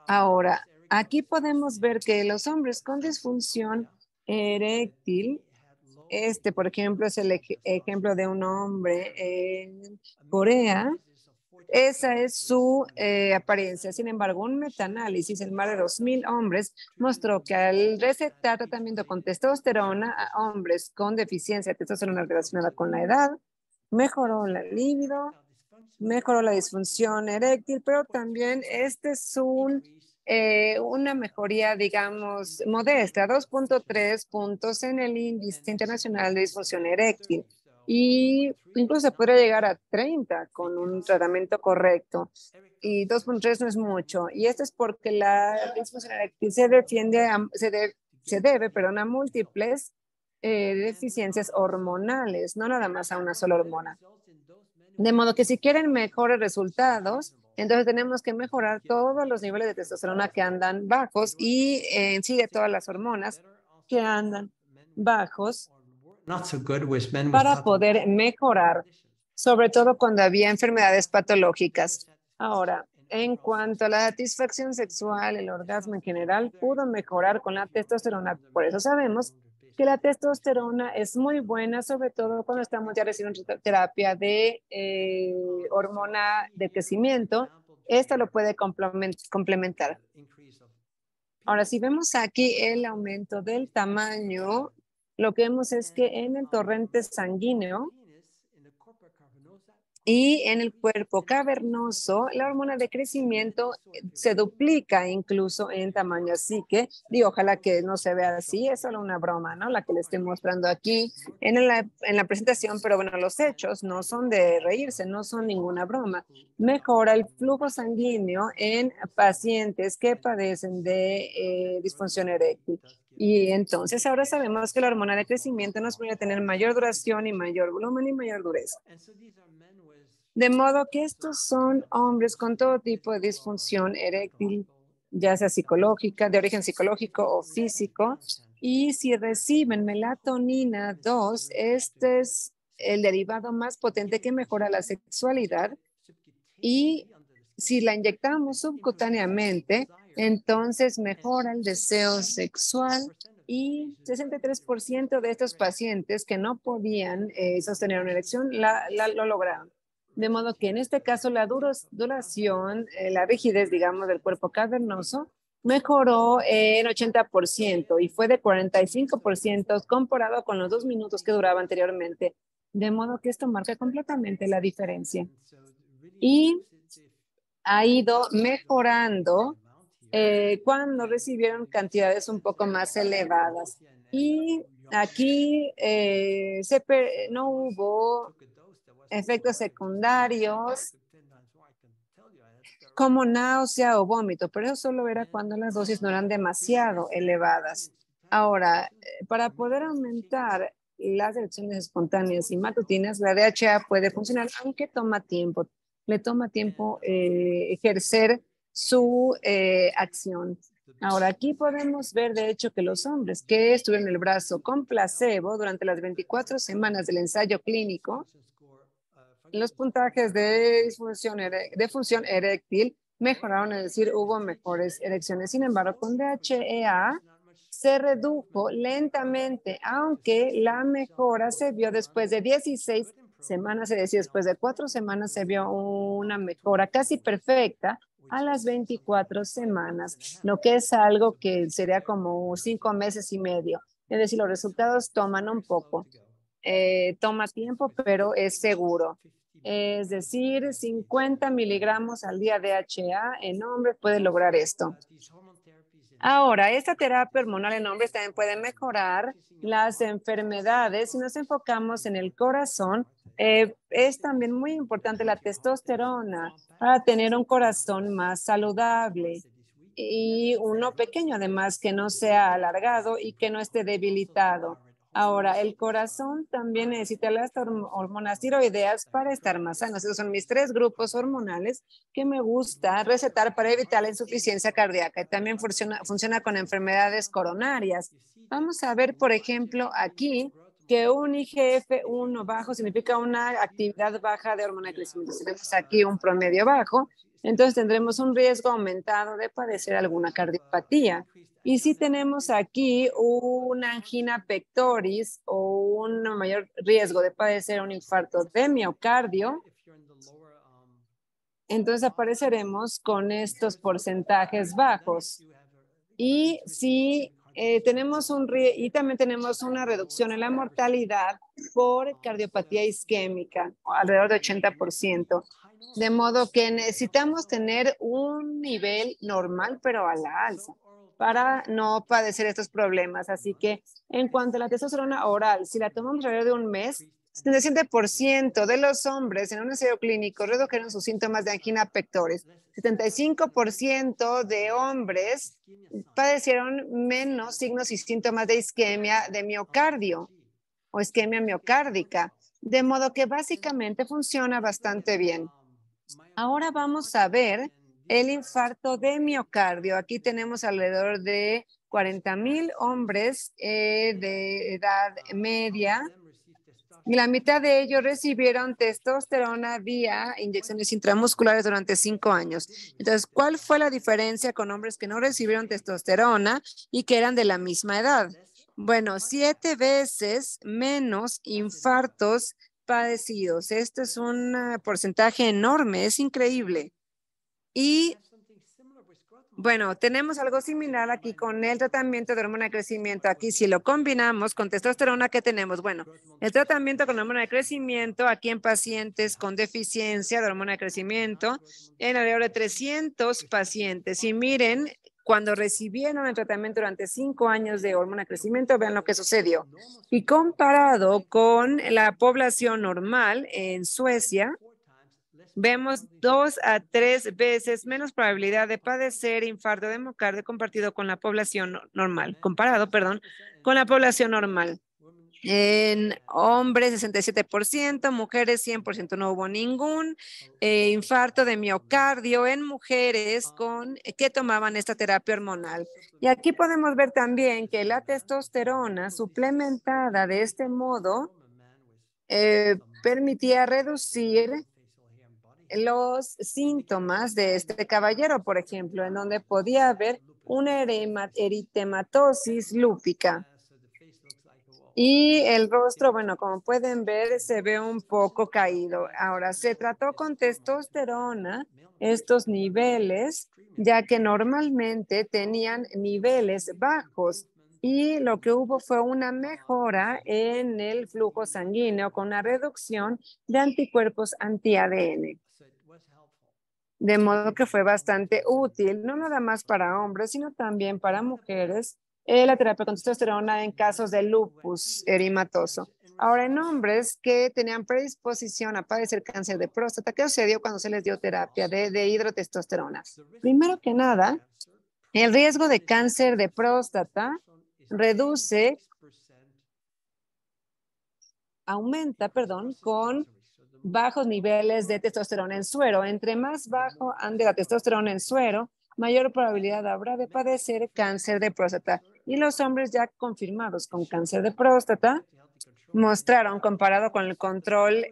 C: Ahora, aquí podemos ver que los hombres con disfunción eréctil, por ejemplo, es el ejemplo de un hombre en Corea Esa es su apariencia. Sin embargo, un metaanálisis en más de 2,000 hombres mostró que al recetar tratamiento con testosterona a hombres con deficiencia de testosterona relacionada con la edad, mejoró la libido, mejoró la disfunción eréctil, pero también este es una mejoría, digamos, modesta, 2,3 puntos en el índice internacional de disfunción eréctil. Y incluso se podría llegar a 30 con un tratamiento correcto. Y 2,3 no es mucho. Y esto es porque la disfunción eréctil se debe, perdón, a múltiples deficiencias hormonales, no nada más a una sola hormona. De modo que si quieren mejores resultados, entonces tenemos que mejorar todos los niveles de testosterona que andan bajos y en sí de todas las hormonas que andan bajos para poder mejorar, sobre todo cuando había enfermedades patológicas. Ahora, en cuanto a la satisfacción sexual, el orgasmo en general pudo mejorar con la testosterona. Por eso sabemos que la testosterona es muy buena, sobre todo cuando estamos ya recibiendo terapia de hormona de crecimiento. Esta lo puede complementar. Ahora, si vemos aquí el aumento del tamaño, lo que vemos es que en el torrente sanguíneo y en el cuerpo cavernoso, la hormona de crecimiento se duplica incluso en tamaño. Así que, ojalá que no se vea así, es solo una broma, ¿no? La que le estoy mostrando aquí en la presentación, pero bueno, los hechos no son de reírse, no son ninguna broma. Mejora el flujo sanguíneo en pacientes que padecen de disfunción eréctil. Y entonces ahora sabemos que la hormona de crecimiento nos puede tener mayor duración y mayor volumen y mayor dureza. De modo que estos son hombres con todo tipo de disfunción eréctil, ya sea psicológica, de origen psicológico o físico, y si reciben melatonina 2, este es el derivado más potente que mejora la sexualidad, y si la inyectamos subcutáneamente, entonces mejora el deseo sexual y 63% de estos pacientes que no podían sostener una erección lo lograron. De modo que en este caso la duración, la rigidez, digamos, del cuerpo cavernoso mejoró en 80% y fue de 45% comparado con los 2 minutos que duraba anteriormente. De modo que esto marca completamente la diferencia. Y ha ido mejorando cuando recibieron cantidades un poco más elevadas. Y aquí no hubo efectos secundarios como náusea o vómito, pero eso solo era cuando las dosis no eran demasiado elevadas. Ahora, para poder aumentar las erecciones espontáneas y matutinas, la DHA puede funcionar, aunque toma tiempo. Le toma tiempo ejercer su acción. Ahora, aquí podemos ver, de hecho, que los hombres que estuvieron en el brazo con placebo durante las 24 semanas del ensayo clínico, los puntajes de función eréctil mejoraron, es decir, hubo mejores erecciones. Sin embargo, con DHEA se redujo lentamente, aunque la mejora se vio después de 16 semanas, es decir, después de 4 semanas se vio una mejora casi perfecta a las 24 semanas, lo que es algo que sería como 5 meses y medio. Es decir, los resultados toman un poco. Toma tiempo, pero es seguro. Es decir, 50 miligramos al día de DHA en hombres puede lograr esto. Ahora, esta terapia hormonal en hombres también puede mejorar las enfermedades. Si nos enfocamos en el corazón, es también muy importante la testosterona para tener un corazón más saludable y uno pequeño, además, que no sea alargado y que no esté debilitado. Ahora, el corazón también necesita las hormonas tiroideas para estar más sanos. Esos son mis 3 grupos hormonales que me gusta recetar para evitar la insuficiencia cardíaca. Y también funciona con enfermedades coronarias. Vamos a ver, por ejemplo, aquí que un IGF-1 bajo significa una actividad baja de hormona de crecimiento. Si tenemos aquí un promedio bajo, entonces tendremos un riesgo aumentado de padecer alguna cardiopatía. Y si tenemos aquí una angina pectoris o un mayor riesgo de padecer un infarto de miocardio, entonces apareceremos con estos porcentajes bajos. Y si y también tenemos una reducción en la mortalidad por cardiopatía isquémica, alrededor de 80%. De modo que necesitamos tener un nivel normal, pero a la alza, para no padecer estos problemas. Así que en cuanto a la testosterona oral, si la tomamos alrededor de un mes, 77% de los hombres en un ensayo clínico redujeron sus síntomas de angina pectoris. 75% de hombres padecieron menos signos y síntomas de isquemia de miocardio o isquemia miocárdica, de modo que básicamente funciona bastante bien. Ahora vamos a ver el infarto de miocardio. Aquí tenemos alrededor de 40,000 hombres de edad media y la mitad de ellos recibieron testosterona vía inyecciones intramusculares durante 5 años. Entonces, ¿cuál fue la diferencia con hombres que no recibieron testosterona y que eran de la misma edad? Bueno, 7 veces menos infartos padecidos. Este es un porcentaje enorme, es increíble. Y bueno, tenemos algo similar aquí con el tratamiento de hormona de crecimiento. Aquí si lo combinamos con testosterona, ¿qué tenemos? Bueno, el tratamiento con hormona de crecimiento aquí en pacientes con deficiencia de hormona de crecimiento en alrededor de 300 pacientes. Y miren, cuando recibieron el tratamiento durante 5 años de hormona de crecimiento, vean lo que sucedió. Y comparado con la población normal en Suecia, vemos 2 a 3 veces menos probabilidad de padecer infarto de miocardio comparado, con la población normal. En hombres 67%, mujeres 100%, no hubo ningún infarto de miocardio en mujeres que tomaban esta terapia hormonal. Y aquí podemos ver también que la testosterona suplementada de este modo permitía reducir los síntomas de este caballero, por ejemplo, en donde podía haber una eritematosis lúpica. Y el rostro, bueno, como pueden ver, se ve un poco caído. Ahora, se trató con testosterona estos niveles, ya que normalmente tenían niveles bajos. Y lo que hubo fue una mejora en el flujo sanguíneo con una reducción de anticuerpos anti-ADN. De modo que fue bastante útil, no nada más para hombres, sino también para mujeres, la terapia con testosterona en casos de lupus eritematoso. Ahora, en hombres que tenían predisposición a padecer cáncer de próstata, ¿qué sucedió cuando se les dio terapia de hidrotestosterona? Primero que nada, el riesgo de cáncer de próstata aumenta con bajos niveles de testosterona en suero. Entre más bajo ande la testosterona en suero, mayor probabilidad habrá de padecer cáncer de próstata. Y los hombres ya confirmados con cáncer de próstata mostraron, comparado con el control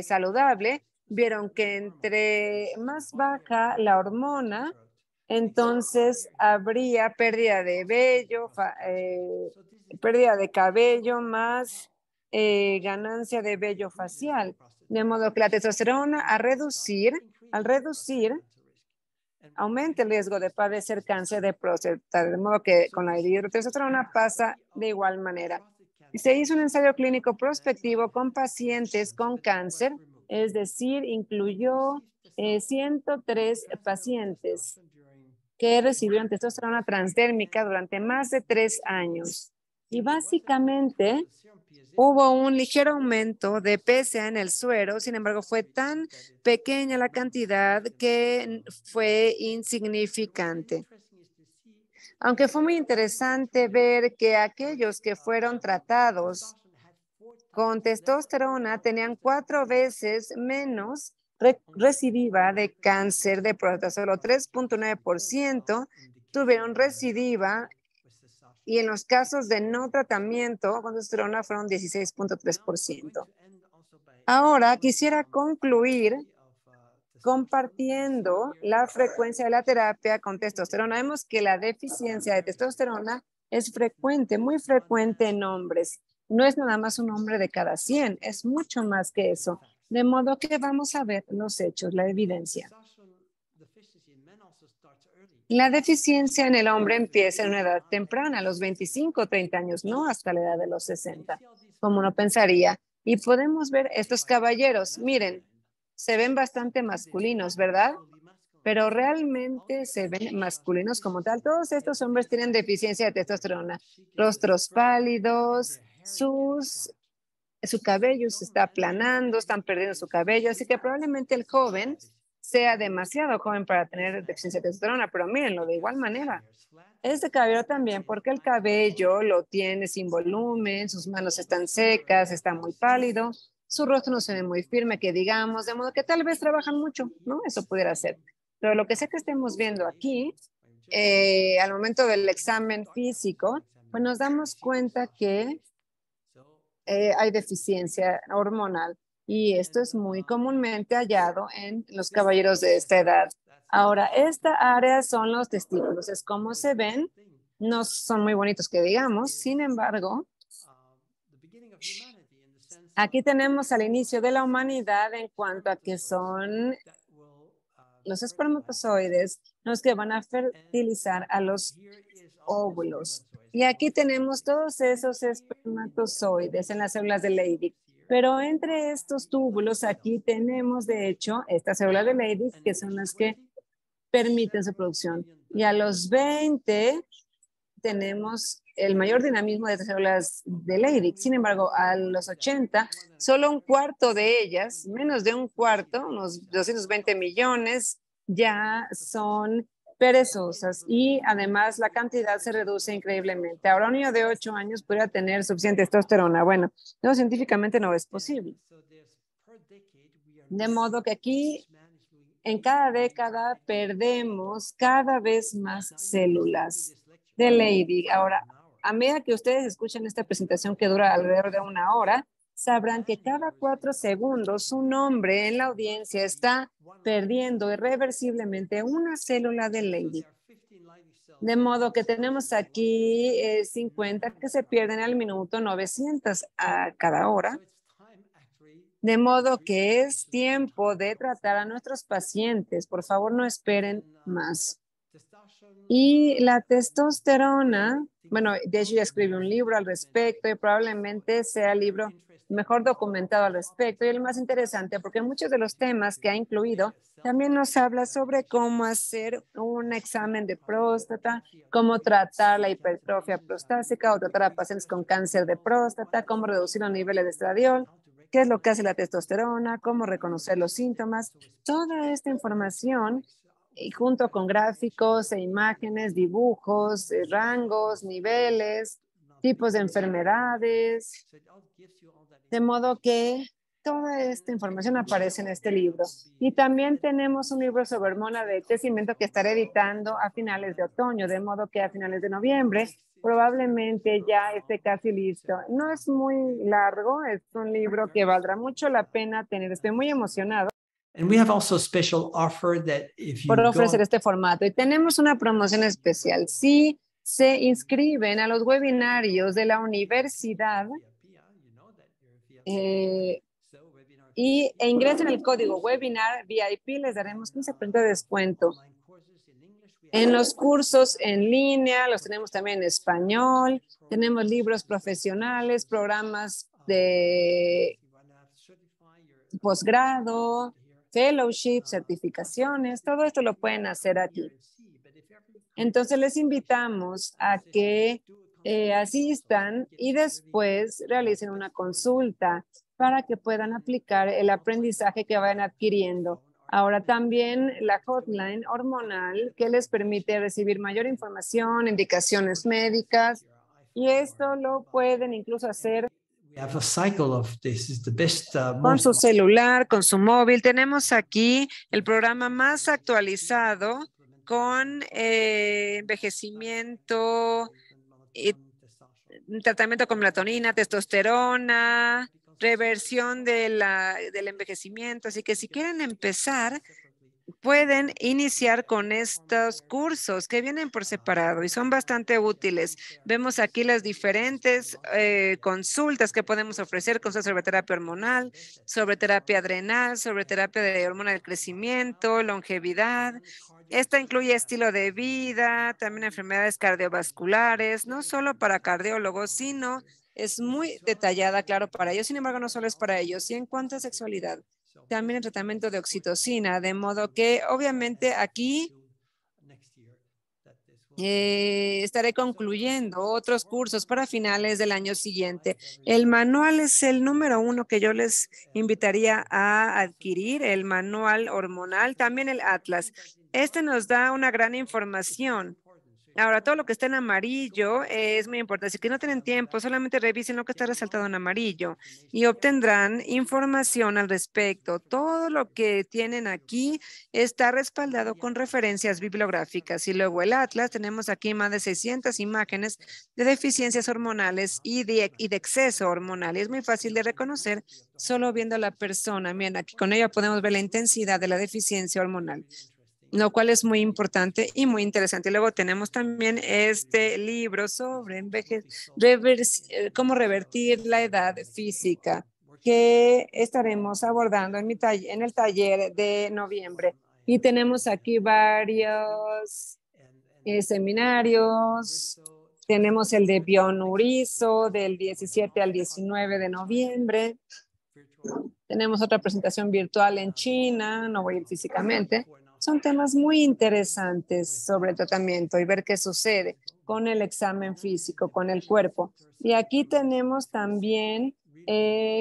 C: saludable, vieron que entre más baja la hormona, entonces habría pérdida de vello, pérdida de cabello, más ganancia de vello facial. De modo que la testosterona al reducir, aumenta el riesgo de padecer cáncer de próstata. De modo que con la hidrotestosterona pasa de igual manera. Se hizo un ensayo clínico prospectivo con pacientes con cáncer, es decir, incluyó 103 pacientes que recibieron testosterona transdérmica durante más de 3 años. Y básicamente hubo un ligero aumento de PSA en el suero, sin embargo, fue tan pequeña la cantidad que fue insignificante. Aunque fue muy interesante ver que aquellos que fueron tratados con testosterona tenían 4 veces menos recidiva de cáncer de próstata. Solo 3.9% tuvieron recidiva y en los casos de no tratamiento con testosterona fueron 16.3%. Ahora quisiera concluir compartiendo la frecuencia de la terapia con testosterona. Vemos que la deficiencia de testosterona es frecuente, muy frecuente en hombres. No es nada más un hombre de cada 100, es mucho más que eso. De modo que vamos a ver los hechos, la evidencia. La deficiencia en el hombre empieza en una edad temprana, a los 25 o 30 años, no hasta la edad de los 60, como uno pensaría. Y podemos ver estos caballeros, miren, se ven bastante masculinos, ¿verdad? Pero realmente se ven masculinos como tal. Todos estos hombres tienen deficiencia de testosterona, rostros pálidos, su cabello se está aplanando, están perdiendo su cabello, así que probablemente el joven sea demasiado joven para tener deficiencia de testosterona, pero mírenlo de igual manera. Este cabello también, porque el cabello lo tiene sin volumen, sus manos están secas, está muy pálido, su rostro no se ve muy firme, que digamos, de modo que tal vez trabajan mucho, ¿no? Eso pudiera ser. Pero lo que sé que estemos viendo aquí, al momento del examen físico, pues nos damos cuenta que hay deficiencia hormonal y esto es muy comúnmente hallado en los caballeros de esta edad. Ahora, esta área son los testículos, es como se ven, no son muy bonitos que digamos, sin embargo, aquí tenemos al inicio de la humanidad en cuanto a que son los espermatozoides los que van a fertilizar a los óvulos. Y aquí tenemos todos esos espermatozoides en las células de Leydig. Pero entre estos túbulos aquí tenemos, de hecho, estas células de Leydig que son las que permiten su producción. Y a los 20 tenemos el mayor dinamismo de estas células de Leydig. Sin embargo, a los 80, solo un cuarto de ellas, menos de un cuarto, unos 220 millones, ya son perezosas y además la cantidad se reduce increíblemente. Ahora un niño de 8 años podría tener suficiente testosterona. Bueno, no, científicamente no es posible. De modo que aquí en cada década perdemos cada vez más células de Leydig. Ahora, a medida que ustedes escuchan esta presentación que dura alrededor de 1 hora, sabrán que cada 4 segundos un hombre en la audiencia está perdiendo irreversiblemente una célula de Leydig. De modo que tenemos aquí 50 que se pierden al minuto, 900 a cada hora. De modo que es tiempo de tratar a nuestros pacientes. Por favor, no esperen más. Y la testosterona, bueno, de hecho ya escribí un libro al respecto y probablemente sea el libro mejor documentado al respecto y el más interesante porque muchos de los temas que ha incluido también nos habla sobre cómo hacer un examen de próstata, cómo tratar la hipertrofia prostática o tratar a pacientes con cáncer de próstata, cómo reducir los niveles de estradiol, qué es lo que hace la testosterona, cómo reconocer los síntomas. Toda esta información y junto con gráficos e imágenes, dibujos, rangos, niveles, tipos de enfermedades, de modo que toda esta información aparece en este libro. Y también tenemos un libro sobre hormona de crecimiento que estaré editando a finales de otoño, de modo que a finales de noviembre probablemente ya esté casi listo. No es muy largo, es un libro que valdrá mucho la pena tener. Estoy muy emocionado por ofrecer este formato. Y tenemos una promoción especial. Si se inscriben a los webinarios de la universidad e ingresen el código webinar VIP, les daremos 15% de descuento. En los cursos en línea, los tenemos también en español, tenemos libros profesionales, programas de posgrado, fellowship, certificaciones, todo esto lo pueden hacer aquí. Entonces les invitamos a que asistan y después realicen una consulta para que puedan aplicar el aprendizaje que vayan adquiriendo. Ahora también la hotline hormonal que les permite recibir mayor información, indicaciones médicas y esto lo pueden incluso hacer con su celular, con su móvil. Tenemos aquí el programa más actualizado con envejecimiento, tratamiento con melatonina, testosterona, reversión del envejecimiento. Así que si quieren empezar pueden iniciar con estos cursos que vienen por separado y son bastante útiles. Vemos aquí las diferentes consultas que podemos ofrecer, consultas sobre terapia hormonal, sobre terapia adrenal, sobre terapia de hormona del crecimiento, longevidad. Esta incluye estilo de vida, también enfermedades cardiovasculares, no solo para cardiólogos, sino es muy detallada, claro, para ellos. Sin embargo, no solo es para ellos. Y en cuanto a sexualidad, también el tratamiento de oxitocina, de modo que obviamente aquí estaré concluyendo otros cursos para finales del año siguiente. El manual es el número 1 que yo les invitaría a adquirir, el manual hormonal, también el Atlas. Este nos da una gran información. Ahora, todo lo que está en amarillo es muy importante. Si que no tienen tiempo, solamente revisen lo que está resaltado en amarillo y obtendrán información al respecto. Todo lo que tienen aquí está respaldado con referencias bibliográficas. Y luego el Atlas, tenemos aquí más de 600 imágenes de deficiencias hormonales y de exceso hormonal. Y es muy fácil de reconocer solo viendo a la persona. Miren, aquí con ella podemos ver la intensidad de la deficiencia hormonal, lo cual es muy importante y muy interesante. Y luego tenemos también este libro sobre cómo revertir la edad física, que estaremos abordando en el taller de noviembre. Y tenemos aquí varios seminarios. Tenemos el de Bionurizo del 17 al 19 de noviembre. Tenemos otra presentación virtual en China, no voy a ir físicamente. Son temas muy interesantes sobre el tratamiento y ver qué sucede con el examen físico, con el cuerpo. Y aquí tenemos también,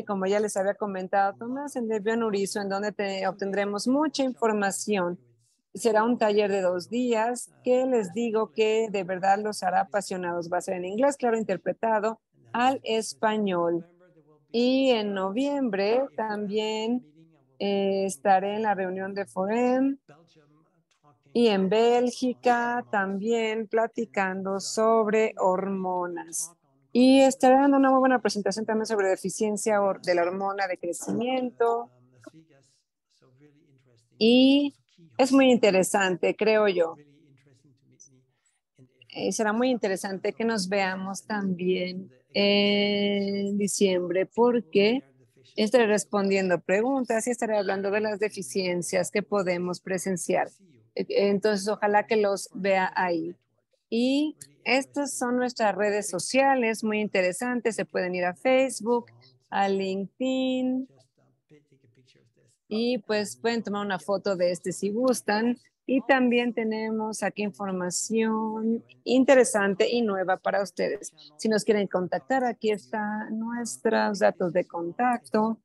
C: como ya les había comentado, Tomás, el de Bionurizo, en donde obtendremos mucha información. Será un taller de 2 días que les digo que de verdad los hará apasionados. Va a ser en inglés, claro, interpretado al español. Y en noviembre también estaré en la reunión de FOREM y en Bélgica también platicando sobre hormonas. Y estaré dando una muy buena presentación también sobre deficiencia de la hormona de crecimiento. Y es muy interesante, creo yo. Será muy interesante que nos veamos también en diciembre porque estaré respondiendo preguntas y estaré hablando de las deficiencias que podemos presenciar. Entonces, ojalá que los vea ahí. Y estas son nuestras redes sociales muy interesantes. Se pueden ir a Facebook, a LinkedIn y pues pueden tomar una foto de este si gustan. Y también tenemos aquí información interesante y nueva para ustedes. Si nos quieren contactar, aquí están nuestros datos de contacto.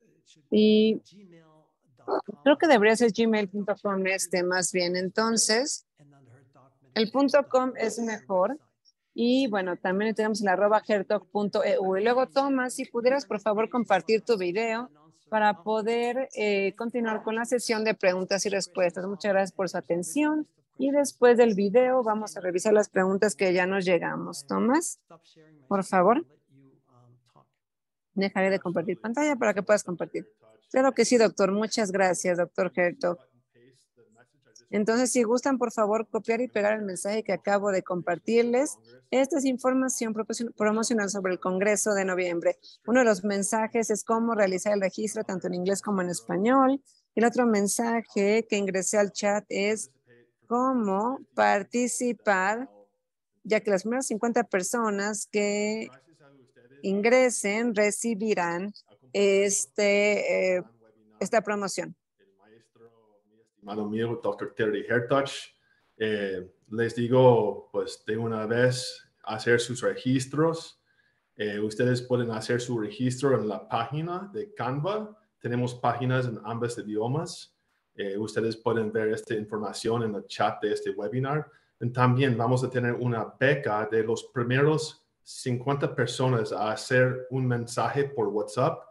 C: Y creo que debería ser gmail.com más bien. Entonces, el .com es mejor. Y bueno, también tenemos el @hertog.eu. Y luego, Tomás, si pudieras, por favor, compartir tu video para poder continuar con la sesión de preguntas y respuestas. Muchas gracias por su atención. Y después del video vamos a revisar las preguntas que ya nos llegamos. Tomás, por favor. Dejaré de compartir pantalla para que puedas compartir. Claro que sí, doctor. Muchas gracias, doctor Hertog. Entonces, si gustan, por favor, copiar y pegar el mensaje que acabo de compartirles. Esta es información promocional sobre el Congreso de noviembre. Uno de los mensajes es cómo realizar el registro tanto en inglés como en español. El otro mensaje que ingresé al chat es cómo participar, ya que las primeras 50 personas que ingresen recibirán esta promoción.
A: Estimado amigo, Dr. Terry Hertog, les digo, pues de una vez hacer sus registros. Ustedes pueden hacer su registro en la página de Canva. Tenemos páginas en ambos idiomas. Ustedes pueden ver esta información en el chat de este webinar. Y también vamos a tener una beca de los primeros 50 personas a hacer un mensaje por WhatsApp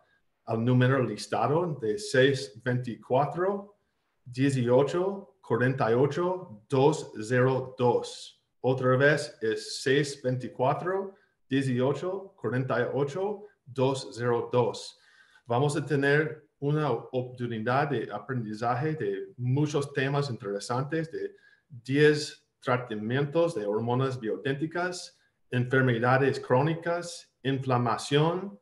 A: al número listado de 624-18-48-202. Otra vez es 624-18-48-202. Vamos a tener una oportunidad de aprendizaje de muchos temas interesantes, de 10 tratamientos de hormonas bioidénticas, enfermedades crónicas, inflamación,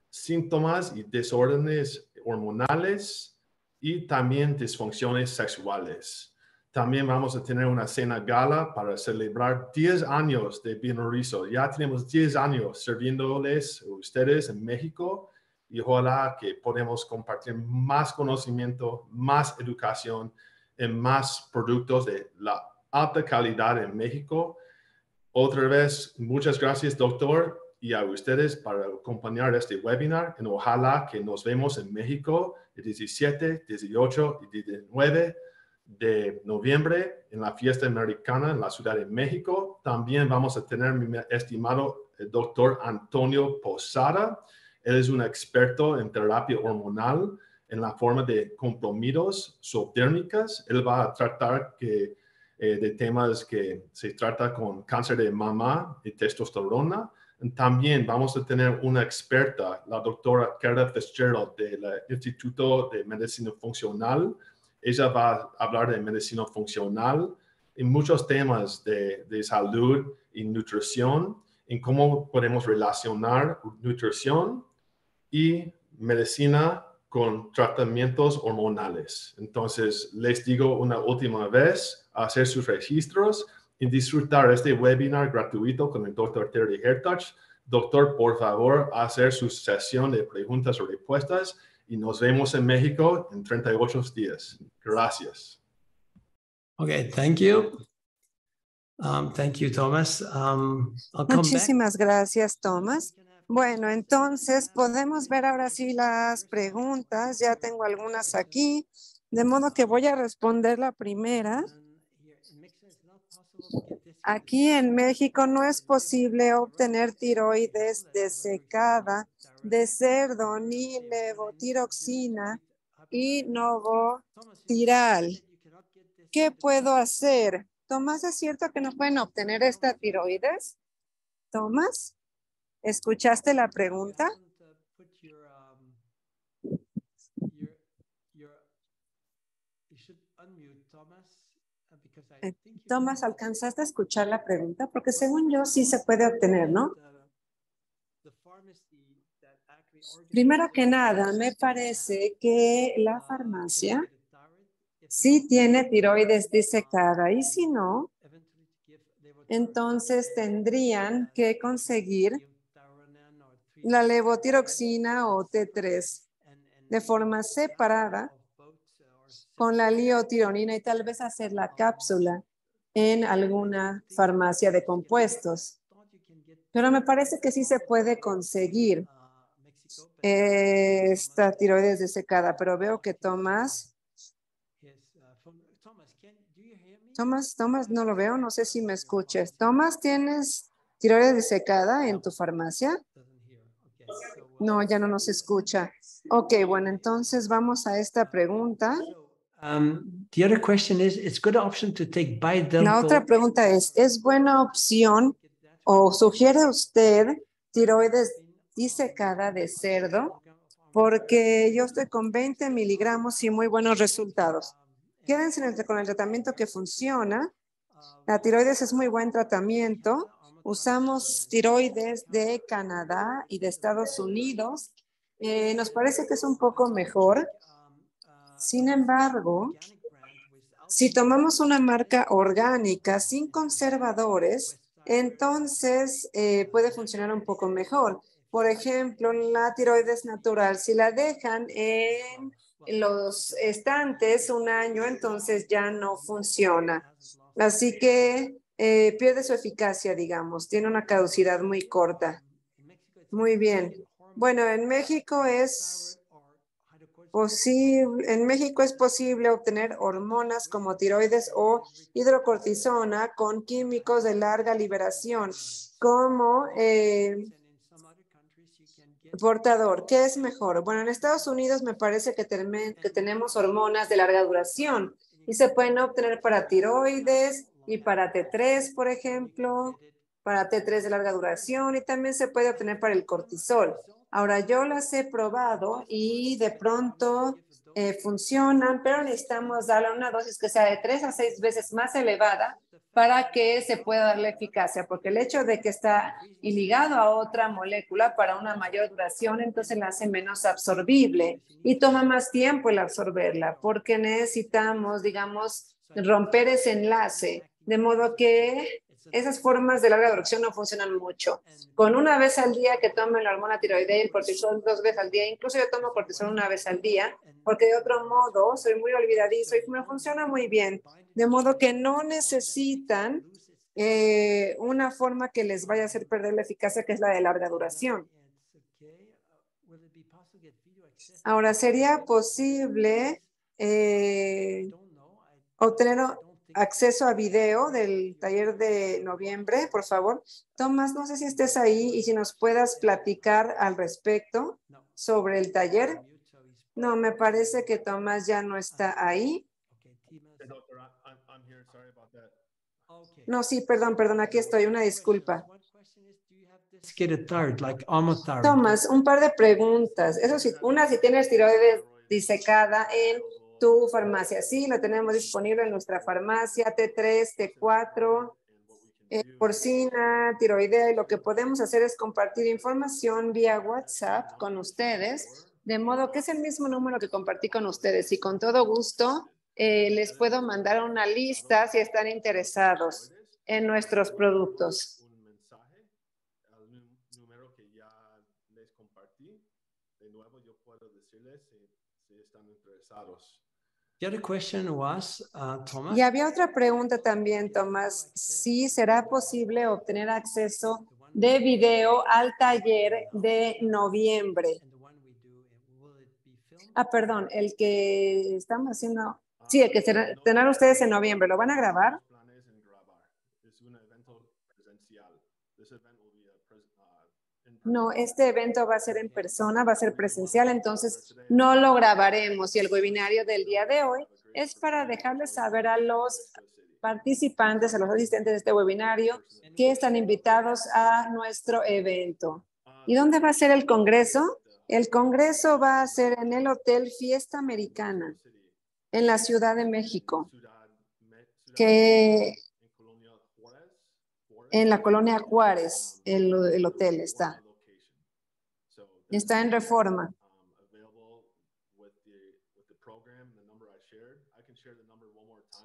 A: síntomas y desórdenes hormonales y también disfunciones sexuales. También vamos a tener una cena gala para celebrar 10 años de Bienorizo. Ya tenemos 10 años sirviéndoles a ustedes en México y ojalá que podamos compartir más conocimiento, más educación y más productos de la alta calidad en México. Otra vez, muchas gracias, doctor, y a ustedes para acompañar este webinar. Y ojalá que nos vemos en México el 17, 18 y 19 de noviembre en la fiesta americana en la Ciudad de México. También vamos a tener mi estimado doctor Antonio Posada. Él es un experto en terapia hormonal en la forma de comprimidos subdérmicas. Él va a tratar de temas que se trata con cáncer de mama y testosterona. También vamos a tener una experta, la doctora Cara Fitzgerald del Instituto de Medicina Funcional. Ella va a hablar de medicina funcional y muchos temas de salud y nutrición, en cómo podemos relacionar nutrición y medicina con tratamientos hormonales. Entonces, les digo una última vez, hacer sus registros y disfrutar este webinar gratuito con el Dr. Terry Hertach. Doctor, por favor, hacer su sesión de preguntas o respuestas y nos vemos en México en 38 días. Gracias.
B: Okay, thank you. Thank you, Thomas. I'll come
C: Muchísimas gracias, Thomas. Bueno, entonces podemos ver ahora sí las preguntas. Ya tengo algunas aquí, de modo que voy a responder la primera. Aquí en México no es posible obtener tiroides desecada de cerdo ni levotiroxina y novotiral. ¿Qué puedo hacer? Tomás, ¿es cierto que no pueden obtener esta tiroides? Tomás, ¿escuchaste la pregunta? Tomás, ¿alcanzaste a escuchar la pregunta? Porque según yo sí se puede obtener, ¿no? Primero que nada, me parece que la farmacia sí tiene tiroides disecada y si no, entonces tendrían que conseguir la levotiroxina o T3 de forma separada con la liotironina y tal vez hacer la cápsula en alguna farmacia de compuestos. Pero me parece que sí se puede conseguir esta tiroides desecada, pero veo que Tomás, no lo veo, no sé si me escuches. Tomás, ¿tienes tiroides desecada en tu farmacia? No, ya no nos escucha. Ok, bueno, entonces vamos a esta pregunta.
B: The other question is, it's a good option to take
C: La otra pregunta ¿es buena opción o sugiere usted tiroides disecada de cerdo? Porque yo estoy con 20 miligramos y muy buenos resultados. Quédense con el tratamiento que funciona. La tiroides es muy buen tratamiento. Usamos tiroides de Canadá y de Estados Unidos. Nos parece que es un poco mejor. Sin embargo, si tomamos una marca orgánica sin conservadores, entonces puede funcionar un poco mejor. Por ejemplo, la tiroides natural, si la dejan en los estantes un año, entonces ya no funciona. Así que pierde su eficacia, digamos. Tiene una caducidad muy corta. Muy bien. Bueno, en México es posible obtener hormonas como tiroides o hidrocortisona con químicos de larga liberación como portador. ¿Qué es mejor? Bueno, en Estados Unidos me parece que tenemos hormonas de larga duración y se pueden obtener para tiroides y para T3, por ejemplo. para T3 de larga duración y también se puede obtener para el cortisol. Ahora, yo las he probado y de pronto funcionan, pero necesitamos darle una dosis que sea de 3 a 6 veces más elevada para que se pueda dar la eficacia, porque el hecho de que está ligado a otra molécula para una mayor duración, entonces la hace menos absorbible y toma más tiempo el absorberla, porque necesitamos, digamos, romper ese enlace, de modo que esas formas de larga duración no funcionan mucho. Con una vez al día que tomen la hormona tiroidea y el cortisol 2 veces al día, incluso yo tomo cortisol una vez al día, porque de otro modo soy muy olvidadizo y me funciona muy bien. De modo que no necesitan una forma que les vaya a hacer perder la eficacia, que es la de larga duración. Ahora, ¿sería posible obtener acceso a video del taller de noviembre, por favor? Tomás, no sé si estés ahí y si nos puedas platicar al respecto sobre el taller. No, me parece que Tomás ya no está ahí. No, sí, perdón, aquí estoy, una disculpa. Tomás, un par de preguntas. Eso sí, una, si tienes tiroides disecada en tu farmacia. Sí, la tenemos disponible en nuestra farmacia, T3, T4, porcina, tiroidea, y lo que podemos hacer es compartir información vía WhatsApp con ustedes, de modo que es el mismo número que compartí con ustedes y con todo gusto les puedo mandar una lista si están interesados en nuestros productos.
A: Un mensaje al número que ya les compartí. De nuevo, yo puedo decirles si están interesados.
B: The other question was, Thomas.
C: Y había otra pregunta también, Tomás. ¿Sí será posible obtener acceso de video al taller de noviembre? Perdón, el que estamos haciendo. Sí, el que tendrán ustedes en noviembre. ¿Lo van a grabar?
A: Es un evento presencial.
C: No, este evento va a ser en persona, va a ser presencial, entonces no lo grabaremos. Y el webinario del día de hoy es para dejarles saber a los participantes, a los asistentes de este webinario, que están invitados a nuestro evento. ¿Y dónde va a ser el congreso? El congreso va a ser en el Hotel Fiesta Americana, en la Ciudad de México, que en la colonia Juárez, el hotel está. Está en Reforma.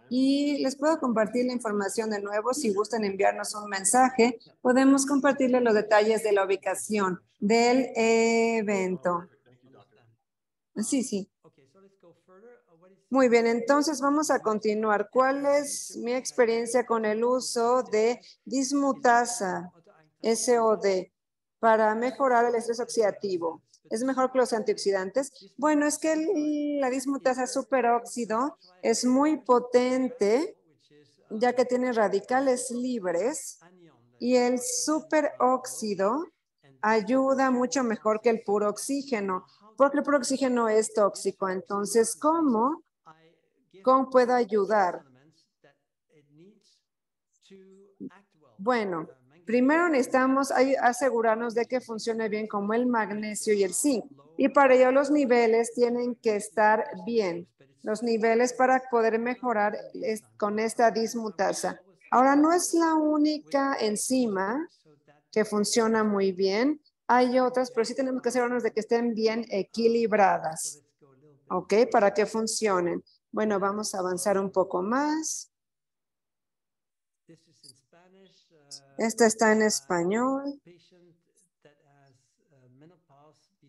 C: Y les puedo compartir la información de nuevo. Si gustan enviarnos un mensaje, podemos compartirles los detalles de la ubicación del evento. Sí. Muy bien, entonces vamos a continuar. ¿Cuál es mi experiencia con el uso de dismutasa, SOD, para mejorar el estrés oxidativo? ¿Es mejor que los antioxidantes? Bueno, es que la dismutasa superóxido es muy potente, ya que tiene radicales libres, y el superóxido ayuda mucho mejor que el puro oxígeno, porque el puro oxígeno es tóxico. Entonces, ¿cómo puedo ayudar? Bueno, primero necesitamos asegurarnos de que funcione bien como el magnesio y el zinc. Y para ello los niveles tienen que estar bien. Los niveles para poder mejorar con esta dismutasa. Ahora, no es la única enzima que funciona muy bien. Hay otras, pero sí tenemos que asegurarnos de que estén bien equilibradas. ¿Ok? Para que funcionen. Bueno, vamos a avanzar un poco más. Esta está en español.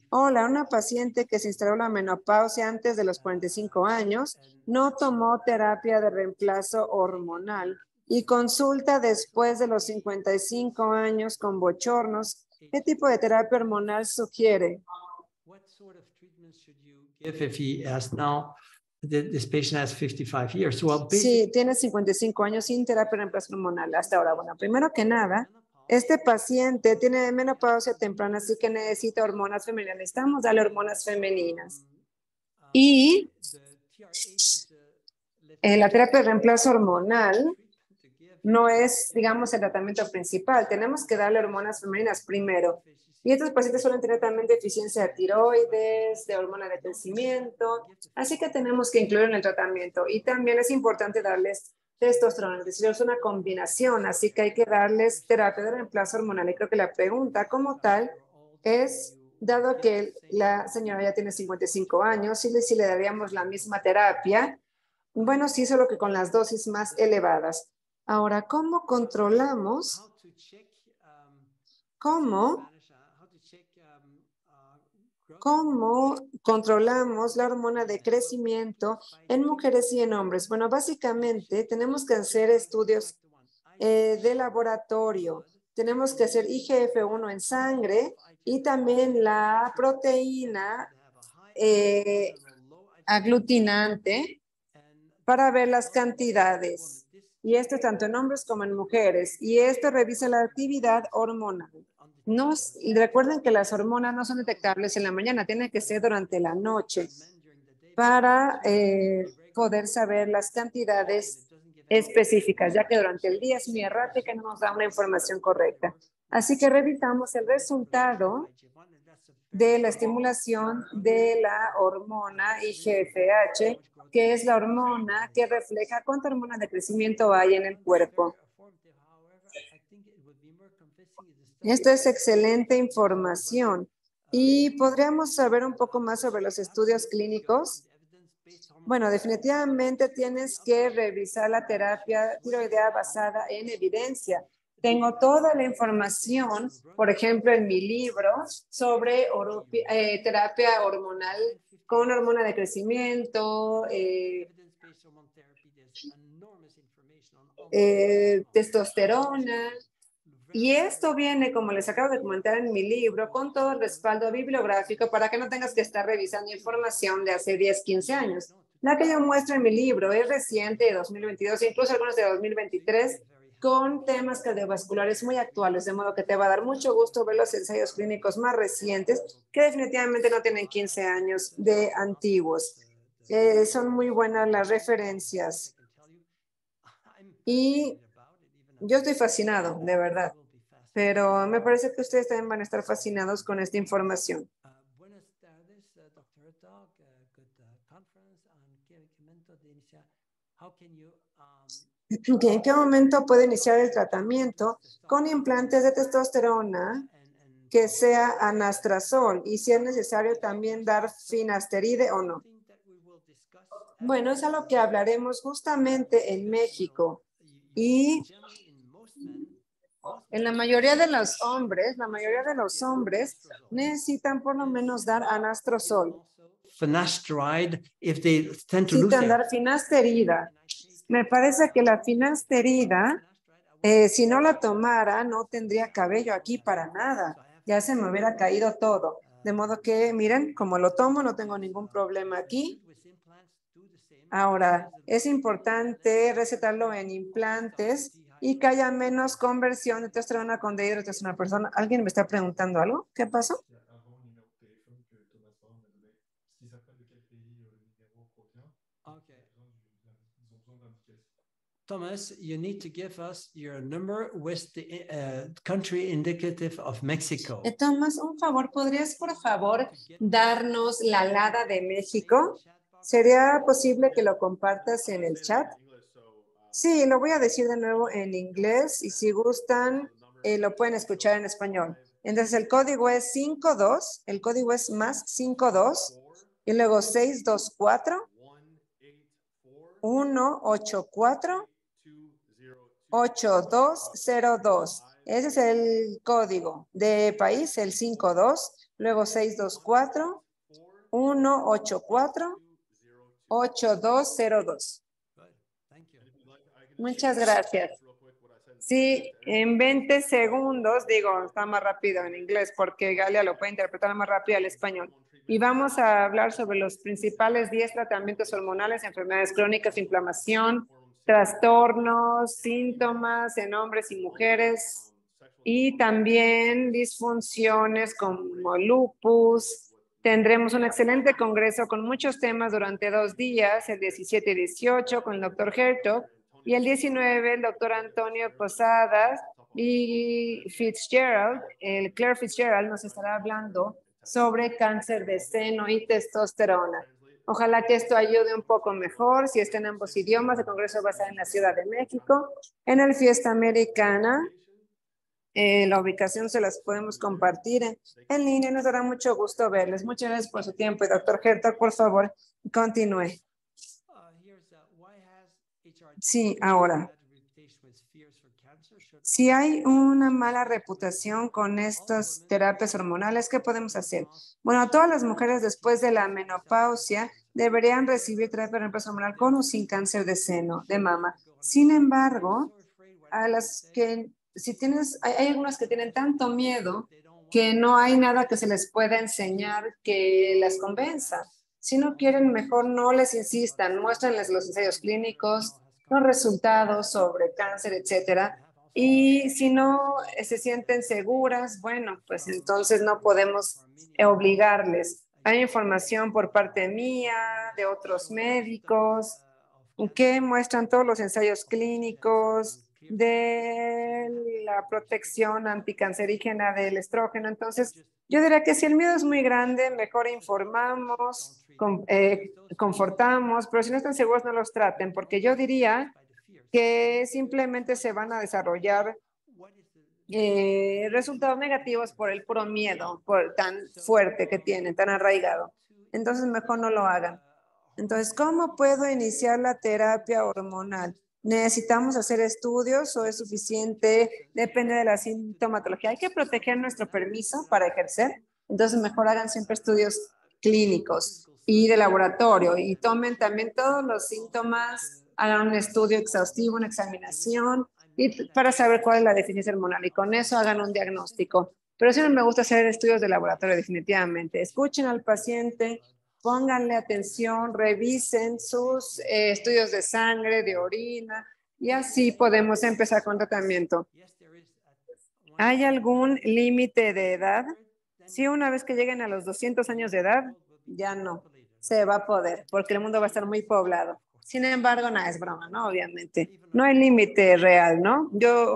C: Hola, una paciente que se instaló la menopausia antes de los 45 años, no tomó terapia de reemplazo hormonal y consulta después de los 55 años con bochornos. ¿Qué tipo de terapia hormonal sugiere? Sí, tiene 55 años sin terapia de reemplazo hormonal hasta ahora. Bueno, primero que nada, este paciente tiene menopausia temprana, así que necesita hormonas femeninas. Necesitamos darle hormonas femeninas. Y la terapia de reemplazo hormonal no es, digamos, el tratamiento principal. Tenemos que darle hormonas femeninas primero. Y estos pacientes suelen tener también deficiencia de tiroides, de hormona de crecimiento, así que tenemos que incluir en el tratamiento. Y también es importante darles testosterona, es decir, es una combinación, así que hay que darles terapia de reemplazo hormonal. Y creo que la pregunta como tal es, dado que la señora ya tiene 55 años, si le daríamos la misma terapia, bueno, sí, solo que con las dosis más elevadas. Ahora, ¿cómo controlamos? ¿Cómo controlamos la hormona de crecimiento en mujeres y en hombres? Bueno, básicamente tenemos que hacer estudios de laboratorio. Tenemos que hacer IGF-1 en sangre y también la proteína aglutinante para ver las cantidades. Y esto tanto en hombres como en mujeres. Y esto revisa la actividad hormonal. Recuerden que las hormonas no son detectables en la mañana, tienen que ser durante la noche para poder saber las cantidades específicas, ya que durante el día es muy errática y no nos da una información correcta. Así que revisamos el resultado de la estimulación de la hormona IGF-1, que es la hormona que refleja cuánta hormona de crecimiento hay en el cuerpo. Esta es excelente información. ¿Y podríamos saber un poco más sobre los estudios clínicos? Bueno, definitivamente tienes que revisar la terapia tiroidea basada en evidencia. Tengo toda la información, por ejemplo, en mi libro sobre terapia hormonal con hormona de crecimiento, testosterona. Y esto viene, como les acabo de comentar en mi libro, con todo el respaldo bibliográfico para que no tengas que estar revisando información de hace 10, 15 años. La que yo muestro en mi libro es reciente, de 2022, incluso algunos de 2023, con temas cardiovasculares muy actuales, de modo que te va a dar mucho gusto ver los ensayos clínicos más recientes, que definitivamente no tienen 15 años de antiguos. Son muy buenas las referencias. Y yo estoy fascinado, de verdad. Pero me parece que ustedes también van a estar fascinados con esta información.
B: Buenas tardes, Dr. Talk. Good conference.
C: ¿En qué momento puede iniciar el tratamiento con implantes de testosterona que sea anastrozol? Y si es necesario también dar finasteride o no. Bueno, es algo que hablaremos justamente en México. Y en la mayoría de los hombres necesitan por lo menos dar anastrozol.
B: Finasteride, if they tend to
C: necesitan dar finasterida. Me parece que la finasterida, si no la tomara, no tendría cabello aquí para nada. Ya se me hubiera caído todo. De modo que, miren, como lo tomo, no tengo ningún problema aquí. Ahora, es importante recetarlo en implantes y que haya menos conversión de testosterona con dihidrotestosterona. ¿Alguien me está preguntando algo? ¿Qué pasó?
B: Thomas, you need to give us your number with the country indicative of Mexico.
C: Thomas, un favor, ¿podrías por favor darnos la LADA de México? ¿Sería posible que lo compartas en el chat? Sí, lo voy a decir de nuevo en inglés y si gustan lo pueden escuchar en español. Entonces el código es 52, el código es más 52 y luego 624 184 8202. Ese es el código de país, el 52, luego 624 184 8202. Muchas gracias. Sí, en 20 segundos, digo, está más rápido en inglés porque Galia lo puede interpretar más rápido al español. Y vamos a hablar sobre los principales 10 tratamientos hormonales, enfermedades crónicas, inflamación, trastornos, síntomas en hombres y mujeres y también disfunciones como lupus. Tendremos un excelente congreso con muchos temas durante 2 días, el 17 y 18 con el Dr. Hertog. Y el 19, el doctor Antonio Posadas y Fitzgerald, el Claire Fitzgerald nos estará hablando sobre cáncer de seno y testosterona. Ojalá que esto ayude un poco mejor. Si está en ambos idiomas, el congreso va a estar en la Ciudad de México, en el Fiesta Americana. La ubicación se las podemos compartir en línea. Nos dará mucho gusto verles. Muchas gracias por su tiempo. Y doctor Hertog, por favor, continúe. Sí, ahora. Si hay una mala reputación con estas terapias hormonales, ¿qué podemos hacer? Bueno, todas las mujeres después de la menopausia deberían recibir terapia de reemplazo hormonal con o sin cáncer de seno, de mama. Sin embargo, a las que, hay algunas que tienen tanto miedo que no hay nada que se les pueda enseñar que las convenza. Si no quieren, mejor no les insistan, muéstrenles los ensayos clínicos, los resultados sobre cáncer, etcétera. Y si no se sienten seguras, bueno, pues entonces no podemos obligarles. Hay información por parte mía, de otros médicos, que muestran todos los ensayos clínicos de la protección anticancerígena del estrógeno. Entonces, yo diría que si el miedo es muy grande, mejor informamos, confortamos, pero si no están seguros, no los traten, porque yo diría que simplemente se van a desarrollar resultados negativos por el puro miedo, por tan fuerte que tienen, tan arraigado. Entonces, mejor no lo hagan. Entonces, ¿cómo puedo iniciar la terapia hormonal? ¿Necesitamos hacer estudios o es suficiente? Depende de la sintomatología. Hay que proteger nuestro permiso para ejercer. Entonces, mejor hagan siempre estudios clínicos y de laboratorio y tomen también todos los síntomas, hagan un estudio exhaustivo, una examinación y para saber cuál es la deficiencia hormonal y con eso hagan un diagnóstico. Pero sí me gusta hacer estudios de laboratorio definitivamente. Escuchen al paciente, pónganle atención, revisen sus estudios de sangre, de orina, y así podemos empezar con tratamiento. ¿Hay algún límite de edad? Sí, una vez que lleguen a los 200 años de edad, ya no se va a poder, porque el mundo va a estar muy poblado. Sin embargo, no es broma, ¿no? Obviamente. No hay límite real, ¿no?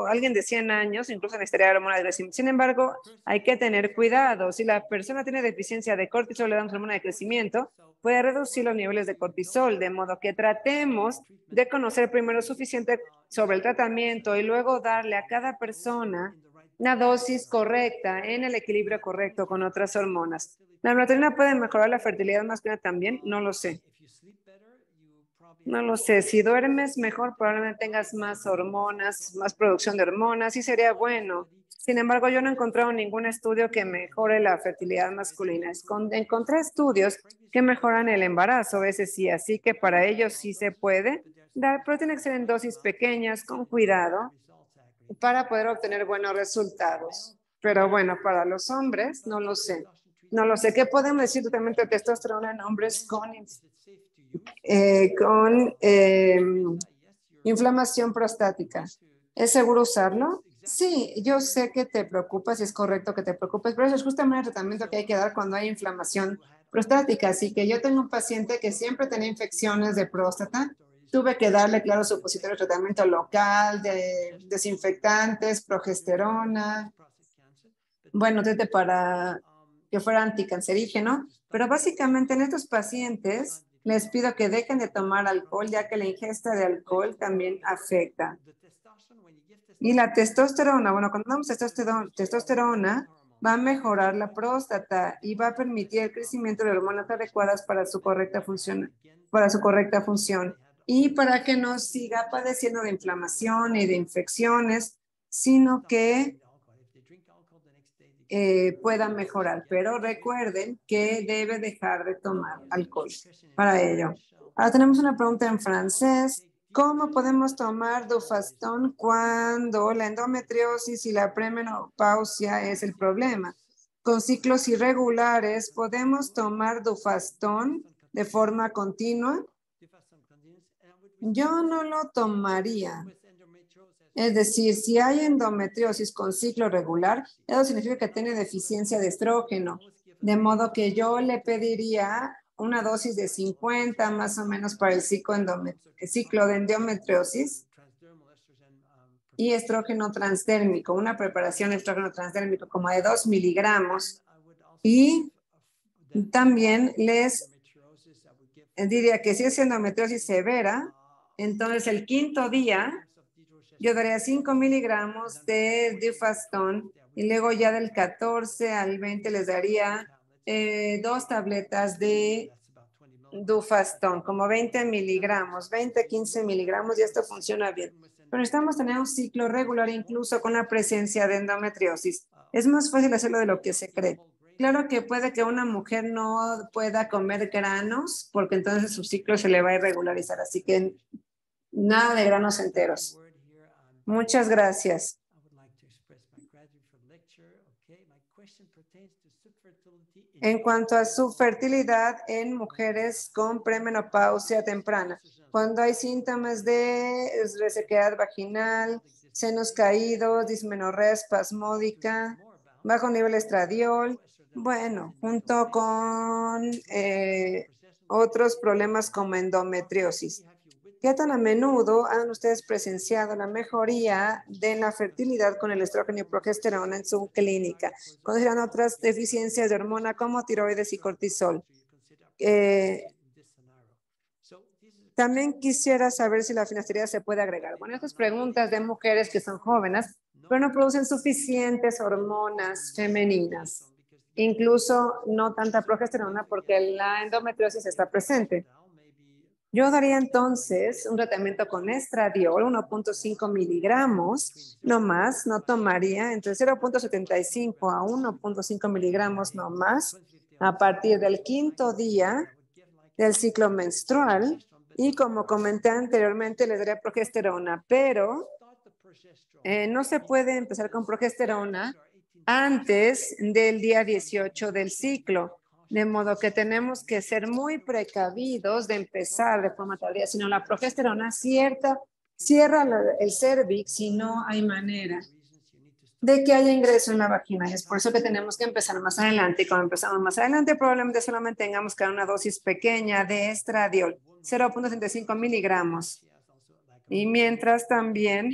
C: Alguien de 100 años, incluso necesitaría hormona de crecimiento. Sin embargo, hay que tener cuidado. Si la persona tiene deficiencia de cortisol, le damos hormona de crecimiento, puede reducir los niveles de cortisol, de modo que tratemos de conocer primero suficiente sobre el tratamiento y luego darle a cada persona una dosis correcta en el equilibrio correcto con otras hormonas. ¿La melatonina puede mejorar la fertilidad masculina también? No lo sé. No lo sé, si duermes mejor, probablemente tengas más hormonas, más producción de hormonas, y sería bueno. Sin embargo, yo no he encontrado ningún estudio que mejore la fertilidad masculina. Encontré estudios que mejoran el embarazo, ese sí, así que para ellos sí se puede dar, pero tiene que ser en dosis pequeñas, con cuidado, para poder obtener buenos resultados. Pero bueno, para los hombres, no lo sé. No lo sé. ¿Qué podemos decir totalmente de testosterona en hombres con inflamación prostática? ¿Es seguro usarlo? Sí, yo sé que te preocupas y es correcto que te preocupes, pero eso es justamente el tratamiento que hay que dar cuando hay inflamación prostática. Así que yo tengo un paciente que siempre tenía infecciones de próstata. Tuve que darle, claro, supositorio de tratamiento local, de desinfectantes, progesterona, bueno, para que fuera anticancerígeno, pero básicamente en estos pacientes les pido que dejen de tomar alcohol, ya que la ingesta de alcohol también afecta. Y la testosterona, bueno, cuando damos testosterona, va a mejorar la próstata y va a permitir el crecimiento de hormonas adecuadas para su correcta función, y para que no siga padeciendo de inflamación y de infecciones, sino que pueda mejorar. Pero recuerden que debe dejar de tomar alcohol para ello. Ahora tenemos una pregunta en francés. ¿Cómo podemos tomar Dufaston cuando la endometriosis y la premenopausia es el problema? Con ciclos irregulares, ¿podemos tomar Dufaston de forma continua? Yo no lo tomaría. Es decir, si hay endometriosis con ciclo regular, eso significa que tiene deficiencia de estrógeno. De modo que yo le pediría una dosis de 50 más o menos para el ciclo de endometriosis y estrógeno transdérmico, una preparación de estrógeno transdérmico como de 2 miligramos. Y también les diría que si es endometriosis severa, entonces el quinto día yo daría 5 miligramos de Dufaston y luego ya del 14 al 20 les daría 2 tabletas de Dufaston, como 20 miligramos, 20, 15 miligramos y esto funciona bien. Pero necesitamos tener un ciclo regular incluso con la presencia de endometriosis. Es más fácil hacerlo de lo que se cree. Claro que puede que una mujer no pueda comer granos porque entonces su ciclo se le va a irregularizar. Así que nada de granos enteros. Muchas gracias. En cuanto a su fertilidad en mujeres con premenopausia temprana, cuando hay síntomas de resequedad vaginal, senos caídos, dismenorrea espasmódica, bajo nivel de estradiol, bueno, junto con otros problemas como endometriosis. ¿Qué tan a menudo han ustedes presenciado la mejoría de la fertilidad con el estrógeno y progesterona en su clínica? Consideran otras deficiencias de hormona como tiroides y cortisol. También quisiera saber si la finasterida se puede agregar. Bueno, estas preguntas de mujeres que son jóvenes, pero no producen suficientes hormonas femeninas. Incluso no tanta progesterona porque la endometriosis está presente. Yo daría entonces un tratamiento con estradiol, 1.5 miligramos, no más, no tomaría entre 0.75 a 1.5 miligramos no más a partir del quinto día del ciclo menstrual y como comenté anteriormente les daría progesterona, pero no se puede empezar con progesterona antes del día 18 del ciclo. De modo que tenemos que ser muy precavidos de empezar de forma tardía, sino la progesterona cierra el cervix si no hay manera de que haya ingreso en la vagina. Y es por eso que tenemos que empezar más adelante. Y cuando empezamos más adelante, probablemente solamente tengamos que dar una dosis pequeña de estradiol, 0.35 miligramos. Y mientras también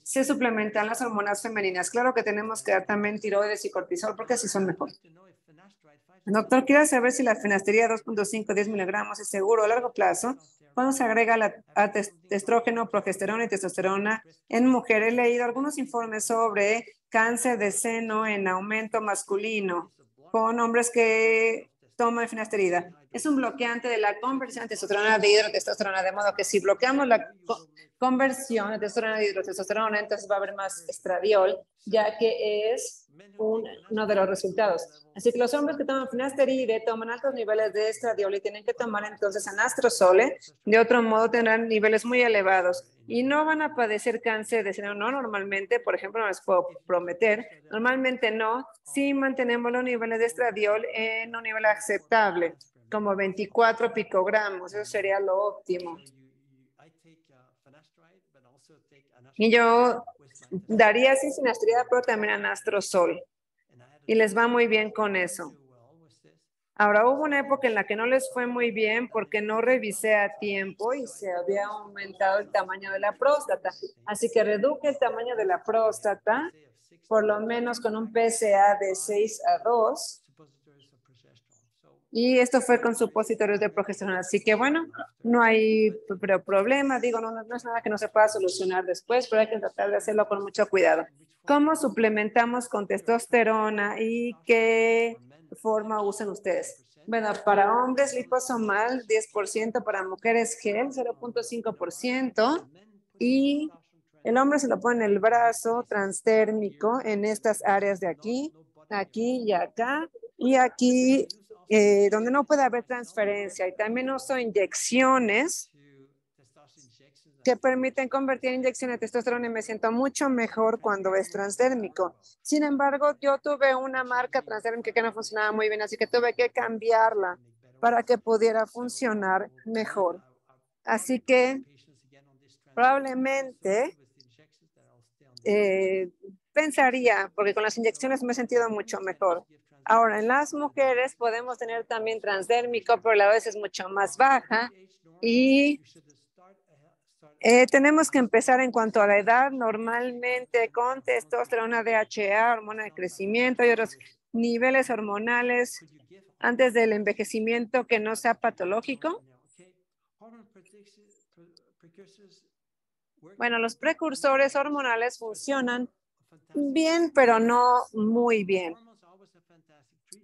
C: se suplementan las hormonas femeninas. Claro que tenemos que dar también tiroides y cortisol porque así son mejor. Doctor, quiero saber si la finasterida 2.5, 10 miligramos es seguro a largo plazo cuando se agrega estrógeno, progesterona y testosterona en mujeres. He leído algunos informes sobre cáncer de seno en aumento masculino con hombres que toman finasterida. Es un bloqueante de la conversión de testosterona de hidrotestosterona, de modo que si bloqueamos la conversión de testosterona de hidrotestosterona, entonces va a haber más estradiol, ya que es uno de los resultados. Así que los hombres que toman finasteride toman altos niveles de estradiol y tienen que tomar entonces anastrozole, de otro modo tendrán niveles muy elevados y no van a padecer cáncer de seno, no normalmente, por ejemplo, no les puedo prometer, normalmente no, si mantenemos los niveles de estradiol en un nivel aceptable, como 24 picogramos, eso sería lo óptimo. Y yo daría sí finasterida, pero también anastrozol. Y les va muy bien con eso. Ahora, hubo una época en la que no les fue muy bien porque no revisé a tiempo y se había aumentado el tamaño de la próstata. Así que reduje el tamaño de la próstata, por lo menos con un PSA de 6 a 2. Y esto fue con supositorios de progesterona. Así que bueno, no hay problema. Digo, no es nada que no se pueda solucionar después, pero hay que tratar de hacerlo con mucho cuidado. ¿Cómo suplementamos con testosterona y qué forma usan ustedes? Bueno, para hombres liposomal 10%, para mujeres gel 0.5% y el hombre se lo pone en el brazo transdérmico en estas áreas de aquí, aquí y acá y aquí donde no puede haber transferencia, y también uso inyecciones que permiten convertir inyección de testosterona y me siento mucho mejor cuando es transdérmico. Sin embargo, yo tuve una marca transdérmica que no funcionaba muy bien, así que tuve que cambiarla para que pudiera funcionar mejor. Así que probablemente pensaría, porque con las inyecciones me he sentido mucho mejor. Ahora, en las mujeres podemos tener también transdérmico, pero la dosis es mucho más baja y Tenemos que empezar en cuanto a la edad, normalmente con testosterona, DHA, hormona de crecimiento y otros niveles hormonales antes del envejecimiento que no sea patológico. Bueno, los precursores hormonales funcionan bien, pero no muy bien.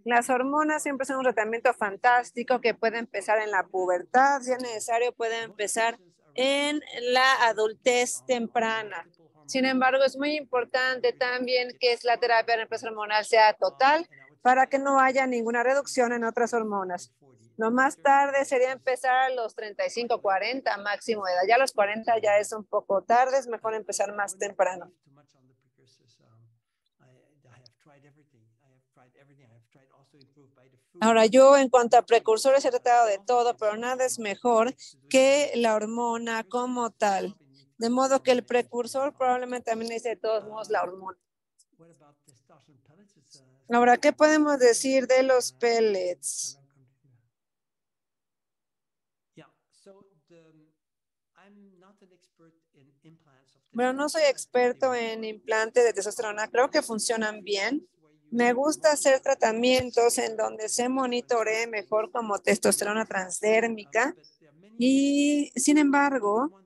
C: Las hormonas siempre son un tratamiento fantástico que puede empezar en la pubertad, si es necesario, puede empezar en la adultez temprana. Sin embargo, es muy importante también que la terapia de reemplazo hormonal sea total para que no haya ninguna reducción en otras hormonas. Lo más tarde sería empezar a los 35, 40 máximo de edad. Ya a los 40 ya es un poco tarde, es mejor empezar más temprano. Ahora, yo en cuanto a precursores he tratado de todo, pero nada es mejor que la hormona como tal. De modo que el precursor probablemente también es de todos modos la hormona. Ahora, ¿qué podemos decir de los pellets? Bueno, no soy experto en implantes de testosterona, creo que funcionan bien. Me gusta hacer tratamientos en donde se monitoree mejor como testosterona transdérmica y, sin embargo,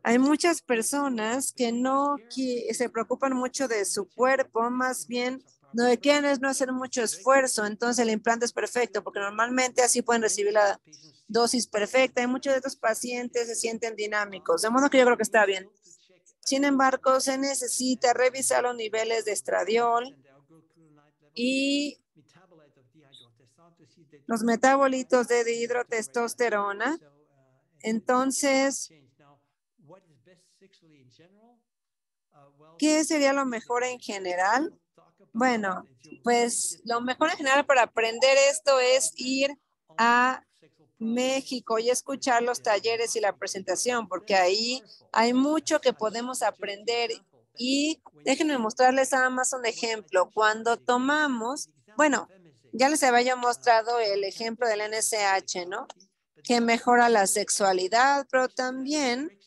C: hay muchas personas que no se preocupan mucho de su cuerpo, más bien lo que quieren es no hacer mucho esfuerzo, entonces el implante es perfecto porque normalmente así pueden recibir la dosis perfecta y muchos de estos pacientes se sienten dinámicos, de modo que yo creo que está bien. Sin embargo, se necesita revisar los niveles de estradiol y los metabolitos de dihidrotestosterona. Entonces, ¿qué sería lo mejor en general? Bueno, pues lo mejor en general para aprender esto es ir a México y escuchar los talleres y la presentación, porque ahí hay mucho que podemos aprender. Y déjenme mostrarles nada más un ejemplo. Cuando tomamos, bueno, ya les había mostrado el ejemplo del NSH, ¿no? Que mejora la sexualidad, pero también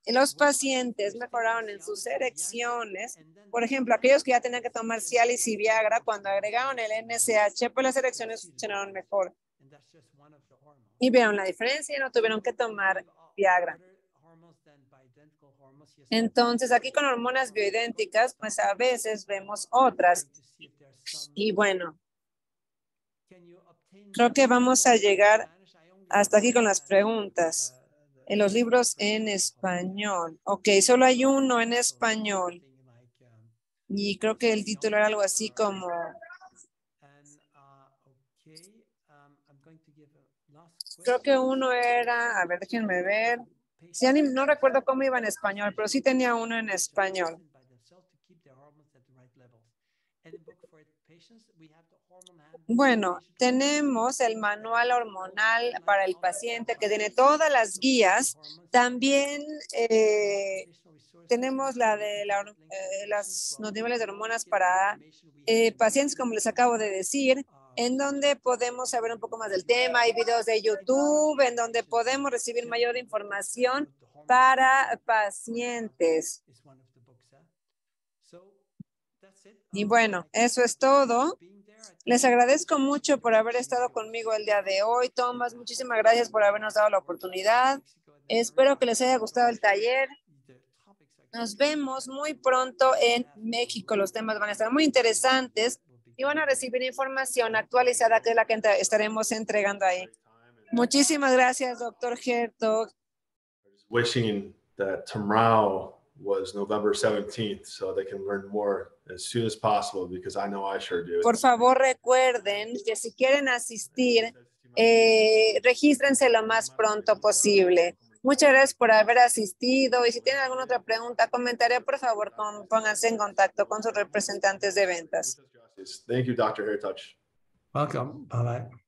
C: los pacientes mejoraron en sus erecciones. Por ejemplo, aquellos que ya tenían que tomar Cialis y Viagra, cuando agregaron el NSH, pues las erecciones funcionaron mejor. Y vieron la diferencia y no tuvieron que tomar Viagra. Entonces, aquí con hormonas bioidénticas, pues a veces vemos otras. Y bueno, creo que vamos a llegar hasta aquí con las preguntas. En los libros en español. Ok, solo hay uno en español. Y creo que el título era algo así como... Creo que uno era, a ver, déjenme ver. Sí, no recuerdo cómo iba en español, pero sí tenía uno en español. Bueno, tenemos el manual hormonal para el paciente que tiene todas las guías. También tenemos la de los niveles de hormonas para pacientes, como les acabo de decir, en donde podemos saber un poco más del tema. Hay videos de YouTube en donde podemos recibir mayor información para pacientes. Y bueno, eso es todo. Les agradezco mucho por haber estado conmigo el día de hoy. Tomás, muchísimas gracias por habernos dado la oportunidad. Espero que les haya gustado el taller. Nos vemos muy pronto en México. Los temas van a estar muy interesantes y van a recibir información actualizada que es la que estaremos entregando ahí. Muchísimas gracias, doctor Hertog.
A: Wishing that tomorrow was November 17th so they can learn more as soon as possible because I know I sure do.
C: Por favor, recuerden que si quieren asistir, regístrense lo más pronto posible. Muchas gracias por haber asistido y si tienen alguna otra pregunta, comentario, por favor, pónganse en contacto con sus representantes de ventas.
A: Thank you, Dr. Hertog.
B: Welcome. Bye-bye.